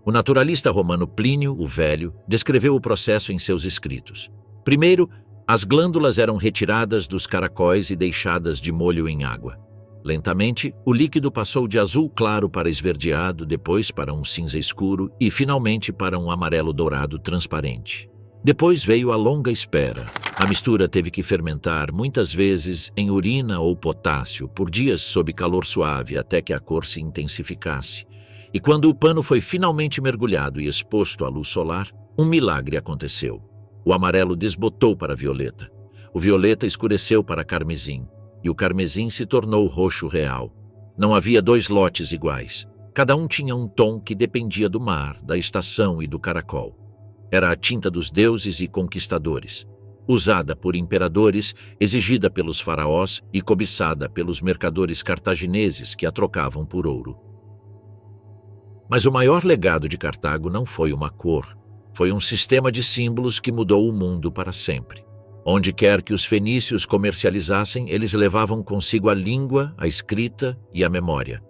O naturalista romano Plínio, o Velho, descreveu o processo em seus escritos. Primeiro, as glândulas eram retiradas dos caracóis e deixadas de molho em água. Lentamente, o líquido passou de azul claro para esverdeado, depois para um cinza escuro e, finalmente, para um amarelo dourado transparente. Depois veio a longa espera. A mistura teve que fermentar, muitas vezes em urina ou potássio, por dias sob calor suave até que a cor se intensificasse. E quando o pano foi finalmente mergulhado e exposto à luz solar, um milagre aconteceu. O amarelo desbotou para violeta. O violeta escureceu para carmesim. E o carmesim se tornou roxo real. Não havia dois lotes iguais. Cada um tinha um tom que dependia do mar, da estação e do caracol. Era a tinta dos deuses e conquistadores, usada por imperadores, exigida pelos faraós e cobiçada pelos mercadores cartagineses que a trocavam por ouro. Mas o maior legado de Cartago não foi uma cor, foi um sistema de símbolos que mudou o mundo para sempre. Onde quer que os fenícios comercializassem, eles levavam consigo a língua, a escrita e a memória.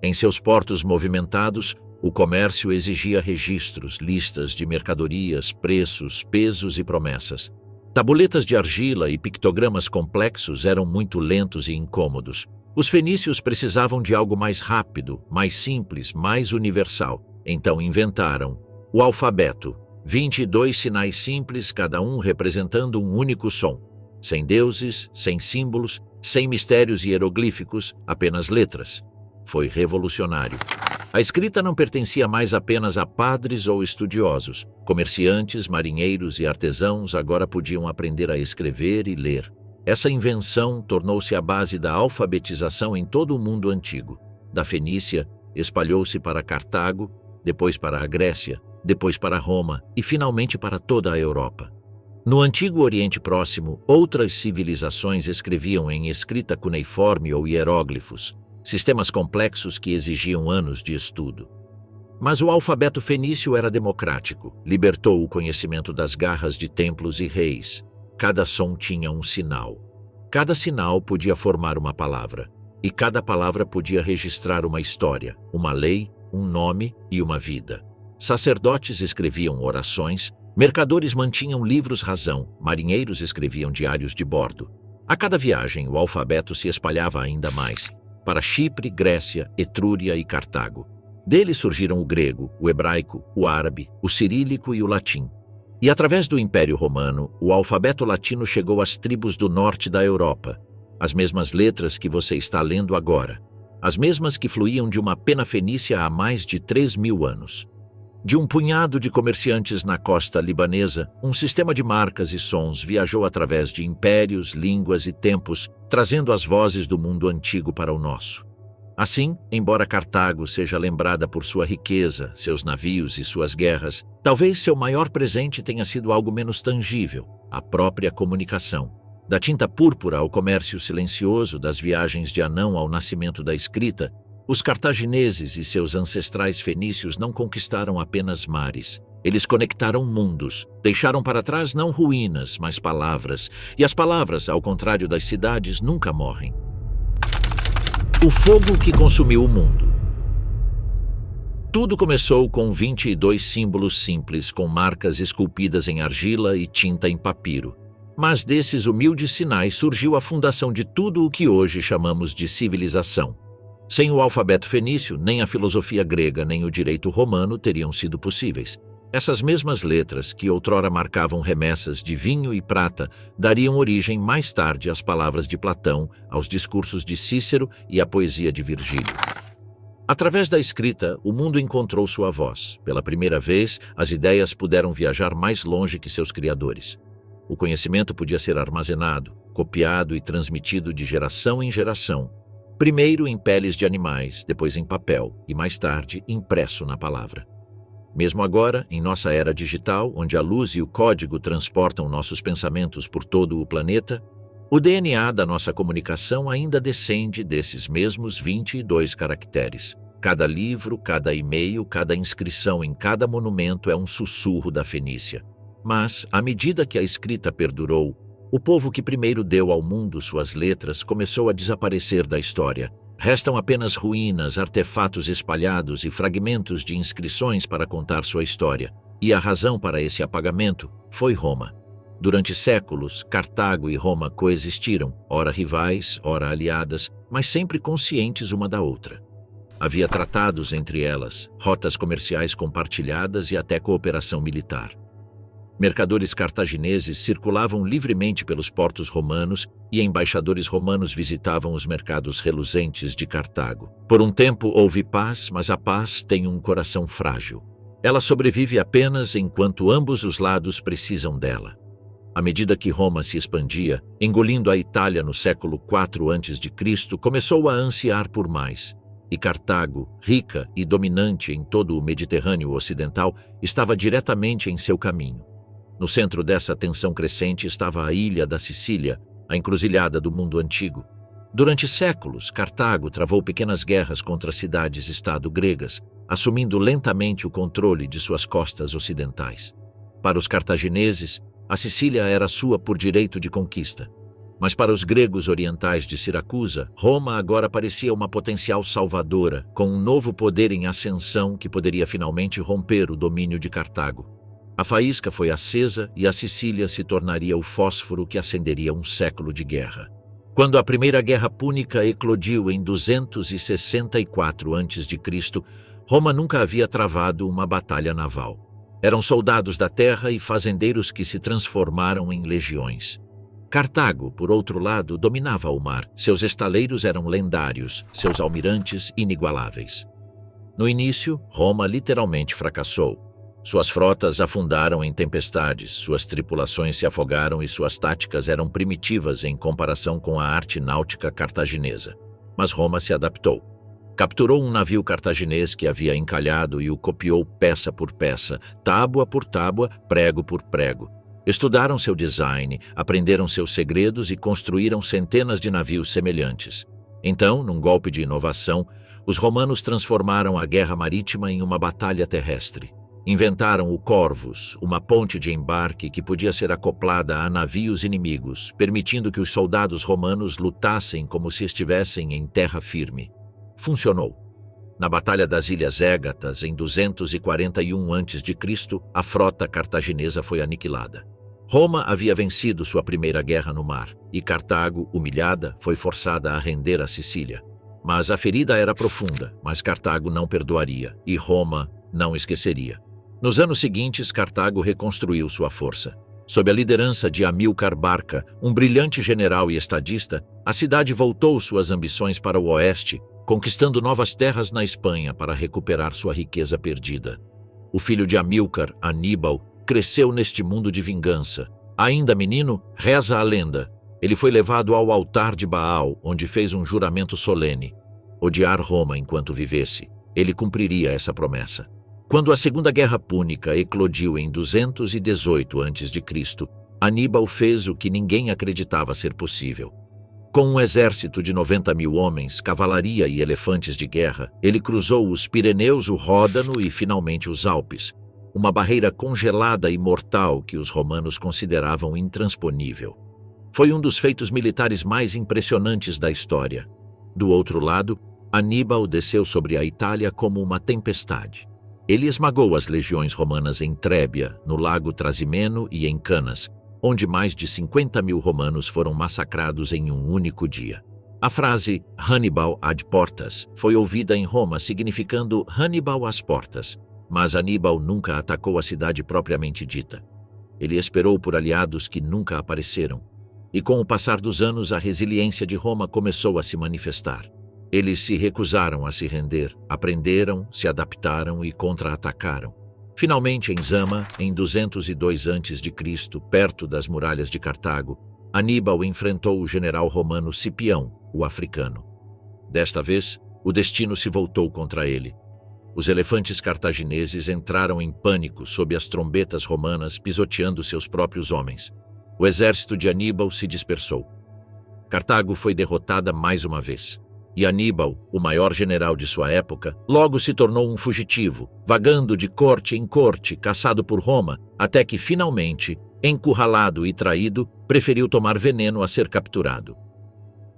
Em seus portos movimentados, o comércio exigia registros, listas de mercadorias, preços, pesos e promessas. Tabuletas de argila e pictogramas complexos eram muito lentos e incômodos. Os fenícios precisavam de algo mais rápido, mais simples, mais universal. Então inventaram o alfabeto, 22 sinais simples, cada um representando um único som. Sem deuses, sem símbolos, sem mistérios hieroglíficos, apenas letras. Foi revolucionário. A escrita não pertencia mais apenas a padres ou estudiosos. Comerciantes, marinheiros e artesãos agora podiam aprender a escrever e ler. Essa invenção tornou-se a base da alfabetização em todo o mundo antigo. Da Fenícia, espalhou-se para Cartago, depois para a Grécia, depois para Roma e finalmente para toda a Europa. No antigo Oriente Próximo, outras civilizações escreviam em escrita cuneiforme ou hieróglifos, sistemas complexos que exigiam anos de estudo. Mas o alfabeto fenício era democrático, libertou o conhecimento das garras de templos e reis. Cada som tinha um sinal. Cada sinal podia formar uma palavra, e cada palavra podia registrar uma história, uma lei, um nome e uma vida. Sacerdotes escreviam orações, mercadores mantinham livros-razão, marinheiros escreviam diários de bordo. A cada viagem, o alfabeto se espalhava ainda mais. para Chipre, Grécia, Etrúria e Cartago. Dele surgiram o grego, o hebraico, o árabe, o cirílico e o latim. E através do Império Romano, o alfabeto latino chegou às tribos do norte da Europa. As mesmas letras que você está lendo agora. As mesmas que fluíam de uma pena fenícia há mais de 3.000 anos. De um punhado de comerciantes na costa libanesa, um sistema de marcas e sons viajou através de impérios, línguas e tempos, trazendo as vozes do mundo antigo para o nosso. Assim, embora Cartago seja lembrada por sua riqueza, seus navios e suas guerras, talvez seu maior presente tenha sido algo menos tangível, a própria comunicação. Da tinta púrpura ao comércio silencioso, das viagens de Anão ao nascimento da escrita, os cartagineses e seus ancestrais fenícios não conquistaram apenas mares. Eles conectaram mundos, deixaram para trás não ruínas, mas palavras, e as palavras, ao contrário das cidades, nunca morrem. O fogo que consumiu o mundo. Tudo começou com 22 símbolos simples com marcas esculpidas em argila e tinta em papiro. Mas desses humildes sinais surgiu a fundação de tudo o que hoje chamamos de civilização. Sem o alfabeto fenício, nem a filosofia grega nem o direito romano teriam sido possíveis. Essas mesmas letras, que outrora marcavam remessas de vinho e prata, dariam origem mais tarde às palavras de Platão, aos discursos de Cícero e à poesia de Virgílio. Através da escrita, o mundo encontrou sua voz. Pela primeira vez, as ideias puderam viajar mais longe que seus criadores. O conhecimento podia ser armazenado, copiado e transmitido de geração em geração, primeiro em peles de animais, depois em papel e mais tarde impresso na palavra. Mesmo agora, em nossa era digital, onde a luz e o código transportam nossos pensamentos por todo o planeta, o DNA da nossa comunicação ainda descende desses mesmos 22 caracteres. Cada livro, cada e-mail, cada inscrição em cada monumento é um sussurro da Fenícia. Mas, à medida que a escrita perdurou, o povo que primeiro deu ao mundo suas letras começou a desaparecer da história. Restam apenas ruínas, artefatos espalhados e fragmentos de inscrições para contar sua história. E a razão para esse apagamento foi Roma. Durante séculos, Cartago e Roma coexistiram, ora rivais, ora aliadas, mas sempre conscientes uma da outra. Havia tratados entre elas, rotas comerciais compartilhadas e até cooperação militar. Mercadores cartagineses circulavam livremente pelos portos romanos e embaixadores romanos visitavam os mercados reluzentes de Cartago. Por um tempo houve paz, mas a paz tem um coração frágil. Ela sobrevive apenas enquanto ambos os lados precisam dela. À medida que Roma se expandia, engolindo a Itália no século IV a.C., começou a ansiar por mais. E Cartago, rica e dominante em todo o Mediterrâneo ocidental, estava diretamente em seu caminho. No centro dessa tensão crescente estava a ilha da Sicília, a encruzilhada do mundo antigo. Durante séculos, Cartago travou pequenas guerras contra cidades-estado gregas, assumindo lentamente o controle de suas costas ocidentais. Para os cartagineses, a Sicília era sua por direito de conquista. Mas para os gregos orientais de Siracusa, Roma agora parecia uma potencial salvadora, com um novo poder em ascensão que poderia finalmente romper o domínio de Cartago. A faísca foi acesa e a Sicília se tornaria o fósforo que acenderia um século de guerra. Quando a Primeira Guerra Púnica eclodiu em 264 a.C., Roma nunca havia travado uma batalha naval. Eram soldados da terra e fazendeiros que se transformaram em legiões. Cartago, por outro lado, dominava o mar. Seus estaleiros eram lendários, seus almirantes inigualáveis. No início, Roma literalmente fracassou. Suas frotas afundaram em tempestades, suas tripulações se afogaram e suas táticas eram primitivas em comparação com a arte náutica cartaginesa. Mas Roma se adaptou. Capturou um navio cartaginês que havia encalhado e o copiou peça por peça, tábua por tábua, prego por prego. Estudaram seu design, aprenderam seus segredos e construíram centenas de navios semelhantes. Então, num golpe de inovação, os romanos transformaram a guerra marítima em uma batalha terrestre. Inventaram o Corvus, uma ponte de embarque que podia ser acoplada a navios inimigos, permitindo que os soldados romanos lutassem como se estivessem em terra firme. Funcionou. Na Batalha das Ilhas Égatas, em 241 a.C., a frota cartaginesa foi aniquilada. Roma havia vencido sua primeira guerra no mar, e Cartago, humilhada, foi forçada a render a Sicília. Mas a ferida era profunda, mas Cartago não perdoaria, e Roma não esqueceria. Nos anos seguintes, Cartago reconstruiu sua força. Sob a liderança de Amílcar Barca, um brilhante general e estadista, a cidade voltou suas ambições para o oeste, conquistando novas terras na Espanha para recuperar sua riqueza perdida. O filho de Amílcar, Aníbal, cresceu neste mundo de vingança. Ainda menino, reza a lenda. Ele foi levado ao altar de Baal, onde fez um juramento solene: odiar Roma enquanto vivesse. Ele cumpriria essa promessa. Quando a Segunda Guerra Púnica eclodiu em 218 a.C., Aníbal fez o que ninguém acreditava ser possível. Com um exército de 90.000 homens, cavalaria e elefantes de guerra, ele cruzou os Pirineus, o Ródano e finalmente os Alpes, uma barreira congelada e mortal que os romanos consideravam intransponível. Foi um dos feitos militares mais impressionantes da história. Do outro lado, Aníbal desceu sobre a Itália como uma tempestade. Ele esmagou as legiões romanas em Trébia, no lago Trasimeno e em Canas, onde mais de 50.000 romanos foram massacrados em um único dia. A frase Hannibal ad portas foi ouvida em Roma significando Hannibal às portas, mas Aníbal nunca atacou a cidade propriamente dita. Ele esperou por aliados que nunca apareceram, e com o passar dos anos a resiliência de Roma começou a se manifestar. Eles se recusaram a se render, aprenderam, se adaptaram e contra-atacaram. Finalmente, em Zama, em 202 a.C., perto das muralhas de Cartago, Aníbal enfrentou o general romano Cipião, o africano. Desta vez, o destino se voltou contra ele. Os elefantes cartagineses entraram em pânico sob as trombetas romanas, pisoteando seus próprios homens. O exército de Aníbal se dispersou. Cartago foi derrotada mais uma vez. E Aníbal, o maior general de sua época, logo se tornou um fugitivo, vagando de corte em corte, caçado por Roma, até que, finalmente, encurralado e traído, preferiu tomar veneno a ser capturado.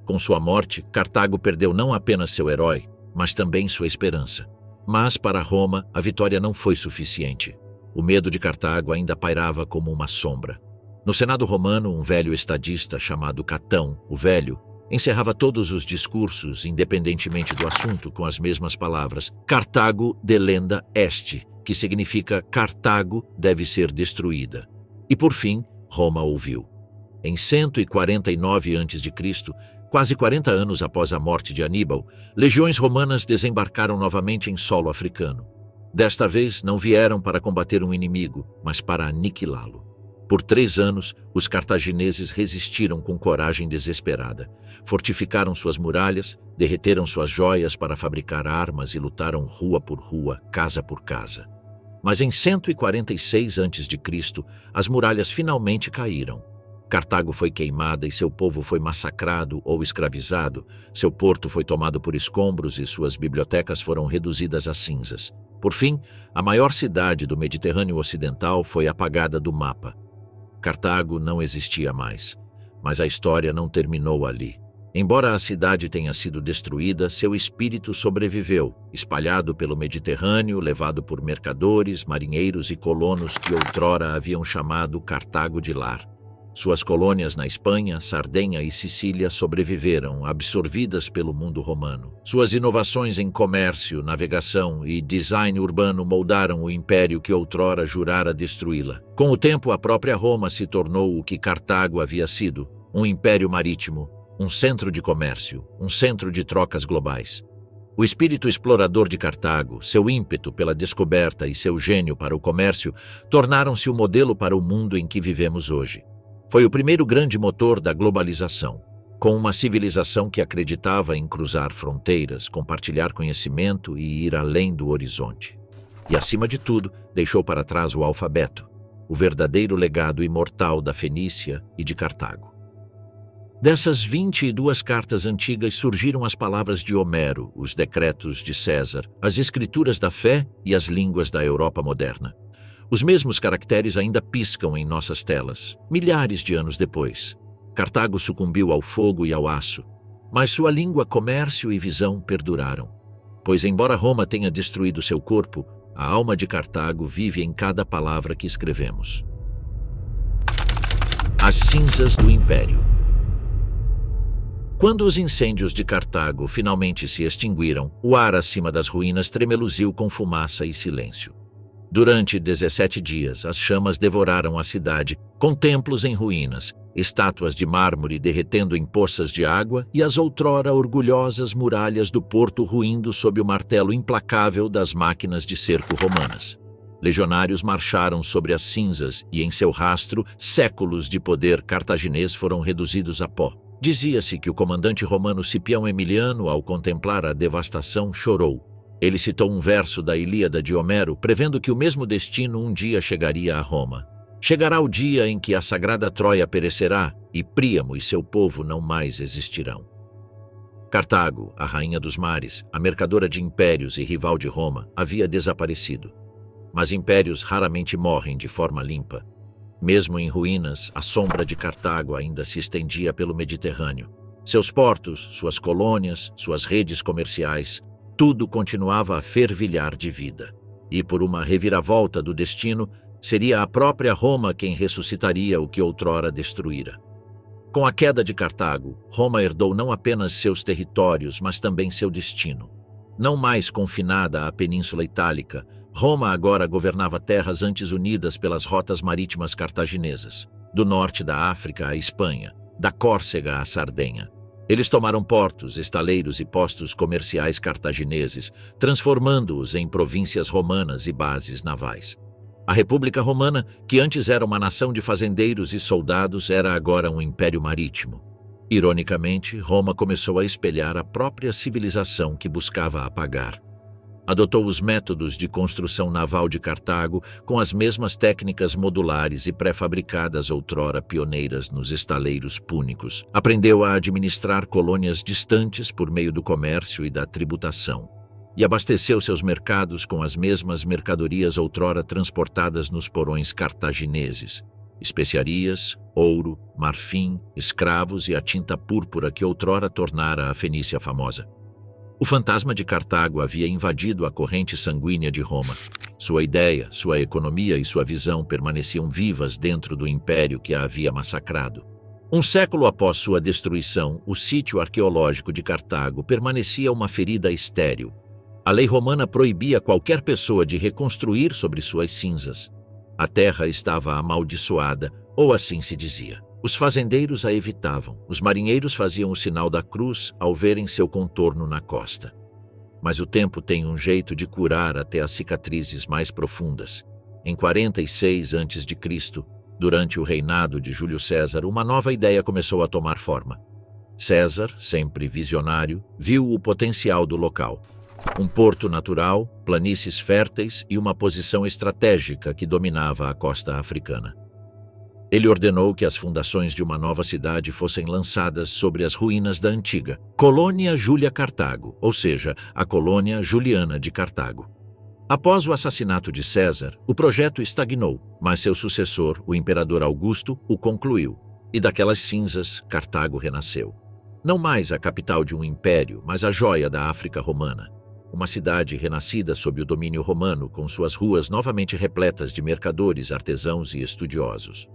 Com sua morte, Cartago perdeu não apenas seu herói, mas também sua esperança. Mas, para Roma, a vitória não foi suficiente. O medo de Cartago ainda pairava como uma sombra. No Senado romano, um velho estadista chamado Catão, o Velho, encerrava todos os discursos, independentemente do assunto, com as mesmas palavras: Cartago delenda est, que significa Cartago deve ser destruída. E por fim, Roma ouviu. Em 149 a.C., quase 40 anos após a morte de Aníbal, legiões romanas desembarcaram novamente em solo africano. Desta vez, não vieram para combater um inimigo, mas para aniquilá-lo. Por 3 anos, os cartagineses resistiram com coragem desesperada. Fortificaram suas muralhas, derreteram suas joias para fabricar armas e lutaram rua por rua, casa por casa. Mas em 146 a.C., as muralhas finalmente caíram. Cartago foi queimada e seu povo foi massacrado ou escravizado, seu porto foi tomado por escombros e suas bibliotecas foram reduzidas a cinzas. Por fim, a maior cidade do Mediterrâneo Ocidental foi apagada do mapa. Cartago não existia mais, mas a história não terminou ali. Embora a cidade tenha sido destruída, seu espírito sobreviveu, espalhado pelo Mediterrâneo, levado por mercadores, marinheiros e colonos que outrora haviam chamado Cartago de lar. Suas colônias na Espanha, Sardenha e Sicília sobreviveram, absorvidas pelo mundo romano. Suas inovações em comércio, navegação e design urbano moldaram o império que outrora jurara destruí-la. Com o tempo, a própria Roma se tornou o que Cartago havia sido: um império marítimo, um centro de comércio, um centro de trocas globais. O espírito explorador de Cartago, seu ímpeto pela descoberta e seu gênio para o comércio tornaram-se o modelo para o mundo em que vivemos hoje. Foi o primeiro grande motor da globalização, com uma civilização que acreditava em cruzar fronteiras, compartilhar conhecimento e ir além do horizonte. E, acima de tudo, deixou para trás o alfabeto, o verdadeiro legado imortal da Fenícia e de Cartago. Dessas 22 cartas antigas surgiram as palavras de Homero, os decretos de César, as escrituras da fé e as línguas da Europa moderna. Os mesmos caracteres ainda piscam em nossas telas, milhares de anos depois. Cartago sucumbiu ao fogo e ao aço, mas sua língua, comércio e visão perduraram. Pois, embora Roma tenha destruído seu corpo, a alma de Cartago vive em cada palavra que escrevemos. As cinzas do Império. Quando os incêndios de Cartago finalmente se extinguiram, o ar acima das ruínas tremeluziu com fumaça e silêncio. Durante 17 dias, as chamas devoraram a cidade, com templos em ruínas, estátuas de mármore derretendo em poças de água e as outrora orgulhosas muralhas do porto ruindo sob o martelo implacável das máquinas de cerco romanas. Legionários marcharam sobre as cinzas e, em seu rastro, séculos de poder cartaginês foram reduzidos a pó. Dizia-se que o comandante romano Cipião Emiliano, ao contemplar a devastação, chorou. Ele citou um verso da Ilíada de Homero, prevendo que o mesmo destino um dia chegaria a Roma. Chegará o dia em que a sagrada Troia perecerá e Príamo e seu povo não mais existirão. Cartago, a rainha dos mares, a mercadora de impérios e rival de Roma, havia desaparecido. Mas impérios raramente morrem de forma limpa. Mesmo em ruínas, a sombra de Cartago ainda se estendia pelo Mediterrâneo. Seus portos, suas colônias, suas redes comerciais, tudo continuava a fervilhar de vida. E por uma reviravolta do destino, seria a própria Roma quem ressuscitaria o que outrora destruíra. Com a queda de Cartago, Roma herdou não apenas seus territórios, mas também seu destino. Não mais confinada à Península Itálica, Roma agora governava terras antes unidas pelas rotas marítimas cartaginesas, do norte da África à Espanha, da Córcega à Sardenha. Eles tomaram portos, estaleiros e postos comerciais cartagineses, transformando-os em províncias romanas e bases navais. A República Romana, que antes era uma nação de fazendeiros e soldados, era agora um império marítimo. Ironicamente, Roma começou a espelhar a própria civilização que buscava apagar. Adotou os métodos de construção naval de Cartago com as mesmas técnicas modulares e pré-fabricadas outrora pioneiras nos estaleiros púnicos. Aprendeu a administrar colônias distantes por meio do comércio e da tributação. E abasteceu seus mercados com as mesmas mercadorias outrora transportadas nos porões cartagineses. Especiarias, ouro, marfim, escravos e a tinta púrpura que outrora tornara a Fenícia famosa. O fantasma de Cartago havia invadido a corrente sanguínea de Roma. Sua ideia, sua economia e sua visão permaneciam vivas dentro do império que a havia massacrado. Um século após sua destruição, o sítio arqueológico de Cartago permanecia uma ferida estéril. A lei romana proibia qualquer pessoa de reconstruir sobre suas cinzas. A terra estava amaldiçoada, ou assim se dizia. Os fazendeiros a evitavam. Os marinheiros faziam o sinal da cruz ao verem seu contorno na costa. Mas o tempo tem um jeito de curar até as cicatrizes mais profundas. Em 46 a.C., durante o reinado de Júlio César, uma nova ideia começou a tomar forma. César, sempre visionário, viu o potencial do local. Um porto natural, planícies férteis e uma posição estratégica que dominava a costa africana. Ele ordenou que as fundações de uma nova cidade fossem lançadas sobre as ruínas da antiga Colônia Júlia Cartago, ou seja, a Colônia Juliana de Cartago. Após o assassinato de César, o projeto estagnou, mas seu sucessor, o imperador Augusto, o concluiu, e daquelas cinzas, Cartago renasceu. Não mais a capital de um império, mas a joia da África romana. Uma cidade renascida sob o domínio romano, com suas ruas novamente repletas de mercadores, artesãos e estudiosos.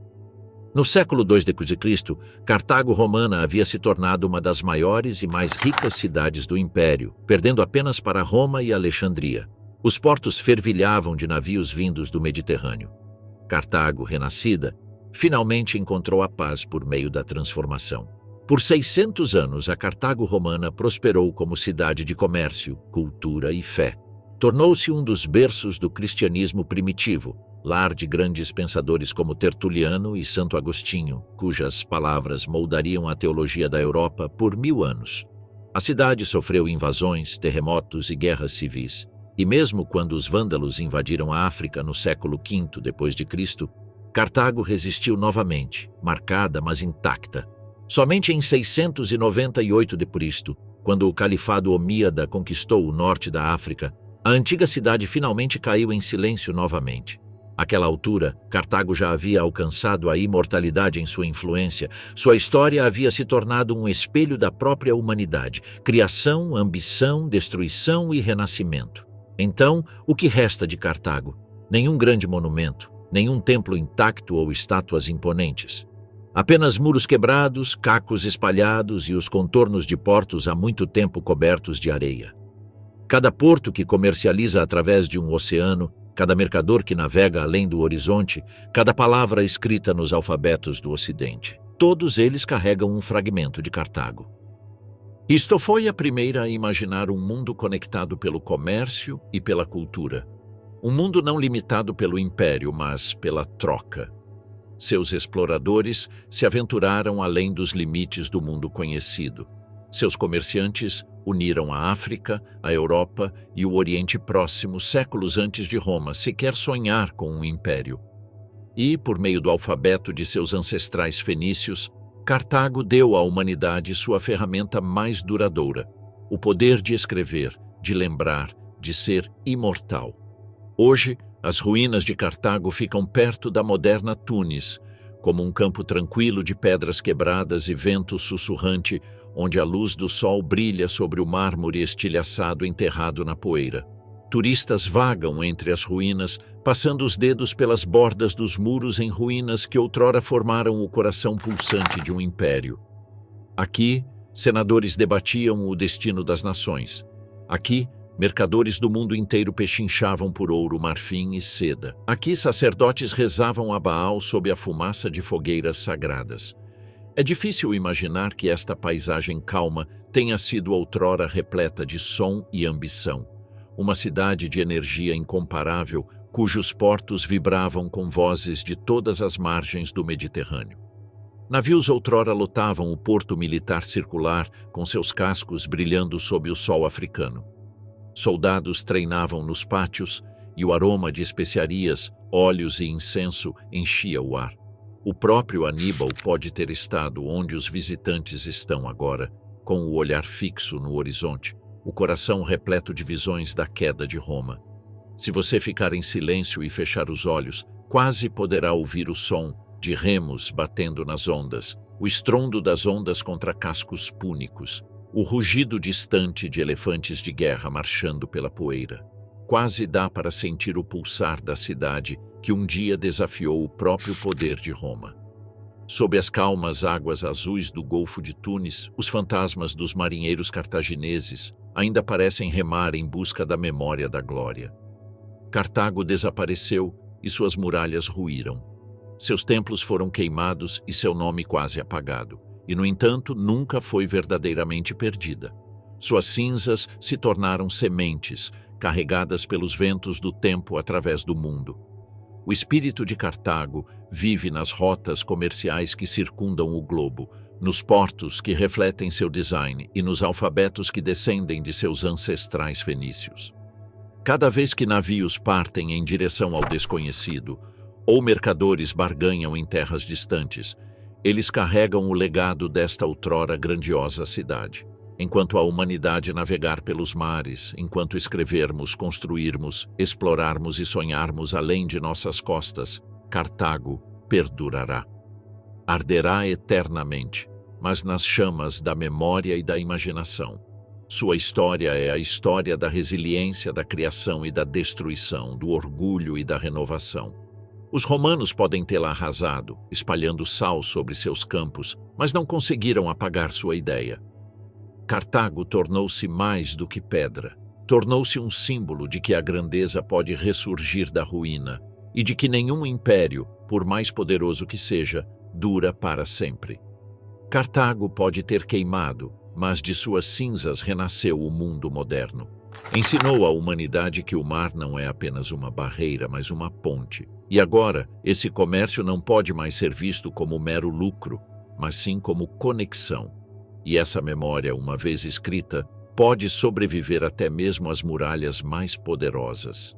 No século II d.C., Cartago romana havia se tornado uma das maiores e mais ricas cidades do império, perdendo apenas para Roma e Alexandria. Os portos fervilhavam de navios vindos do Mediterrâneo. Cartago, renascida, finalmente encontrou a paz por meio da transformação. Por 600 anos, a Cartago romana prosperou como cidade de comércio, cultura e fé. Tornou-se um dos berços do cristianismo primitivo, lar de grandes pensadores como Tertuliano e Santo Agostinho, cujas palavras moldariam a teologia da Europa por 1000 anos. A cidade sofreu invasões, terremotos e guerras civis, e mesmo quando os vândalos invadiram a África no século V d.C., Cartago resistiu novamente, marcada mas intacta. Somente em 698 d.C., quando o califado omíada conquistou o norte da África, a antiga cidade finalmente caiu em silêncio novamente. Àquela altura, Cartago já havia alcançado a imortalidade em sua influência. Sua história havia se tornado um espelho da própria humanidade. Criação, ambição, destruição e renascimento. Então, o que resta de Cartago? Nenhum grande monumento, nenhum templo intacto ou estátuas imponentes. Apenas muros quebrados, cacos espalhados e os contornos de portos há muito tempo cobertos de areia. Cada porto que comercializa através de um oceano, cada mercador que navega além do horizonte, cada palavra escrita nos alfabetos do Ocidente. Todos eles carregam um fragmento de Cartago. Isto foi a primeira a imaginar um mundo conectado pelo comércio e pela cultura. Um mundo não limitado pelo império, mas pela troca. Seus exploradores se aventuraram além dos limites do mundo conhecido. Seus comerciantes uniram a África, a Europa e o Oriente Próximo séculos antes de Roma sequer sonhar com um império. E, por meio do alfabeto de seus ancestrais fenícios, Cartago deu à humanidade sua ferramenta mais duradoura, o poder de escrever, de lembrar, de ser imortal. Hoje, as ruínas de Cartago ficam perto da moderna Tunis, como um campo tranquilo de pedras quebradas e vento sussurrante, onde a luz do sol brilha sobre o mármore estilhaçado enterrado na poeira. Turistas vagam entre as ruínas, passando os dedos pelas bordas dos muros em ruínas que outrora formaram o coração pulsante de um império. Aqui, senadores debatiam o destino das nações. Aqui, mercadores do mundo inteiro pechinchavam por ouro, marfim e seda. Aqui, sacerdotes rezavam a Baal sob a fumaça de fogueiras sagradas. É difícil imaginar que esta paisagem calma tenha sido outrora repleta de som e ambição. Uma cidade de energia incomparável, cujos portos vibravam com vozes de todas as margens do Mediterrâneo. Navios outrora lotavam o porto militar circular, com seus cascos brilhando sob o sol africano. Soldados treinavam nos pátios e o aroma de especiarias, óleos e incenso enchia o ar. O próprio Aníbal pode ter estado onde os visitantes estão agora, com o olhar fixo no horizonte, o coração repleto de visões da queda de Roma. Se você ficar em silêncio e fechar os olhos, quase poderá ouvir o som de remos batendo nas ondas, o estrondo das ondas contra cascos púnicos, o rugido distante de elefantes de guerra marchando pela poeira. Quase dá para sentir o pulsar da cidade que um dia desafiou o próprio poder de Roma. Sob as calmas águas azuis do Golfo de Tunis, os fantasmas dos marinheiros cartagineses ainda parecem remar em busca da memória da glória. Cartago desapareceu e suas muralhas ruíram. Seus templos foram queimados e seu nome quase apagado. E, no entanto, nunca foi verdadeiramente perdida. Suas cinzas se tornaram sementes, carregadas pelos ventos do tempo através do mundo. O espírito de Cartago vive nas rotas comerciais que circundam o globo, nos portos que refletem seu design e nos alfabetos que descendem de seus ancestrais fenícios. Cada vez que navios partem em direção ao desconhecido, ou mercadores barganham em terras distantes, eles carregam o legado desta outrora grandiosa cidade. Enquanto a humanidade navegar pelos mares, enquanto escrevermos, construirmos, explorarmos e sonharmos além de nossas costas, Cartago perdurará. Arderá eternamente, mas nas chamas da memória e da imaginação. Sua história é a história da resiliência, da criação e da destruição, do orgulho e da renovação. Os romanos podem tê-la arrasado, espalhando sal sobre seus campos, mas não conseguiram apagar sua ideia. Cartago tornou-se mais do que pedra. Tornou-se um símbolo de que a grandeza pode ressurgir da ruína e de que nenhum império, por mais poderoso que seja, dura para sempre. Cartago pode ter queimado, mas de suas cinzas renasceu o mundo moderno. Ensinou à humanidade que o mar não é apenas uma barreira, mas uma ponte. E agora, esse comércio não pode mais ser visto como mero lucro, mas sim como conexão. E essa memória, uma vez escrita, pode sobreviver até mesmo às muralhas mais poderosas.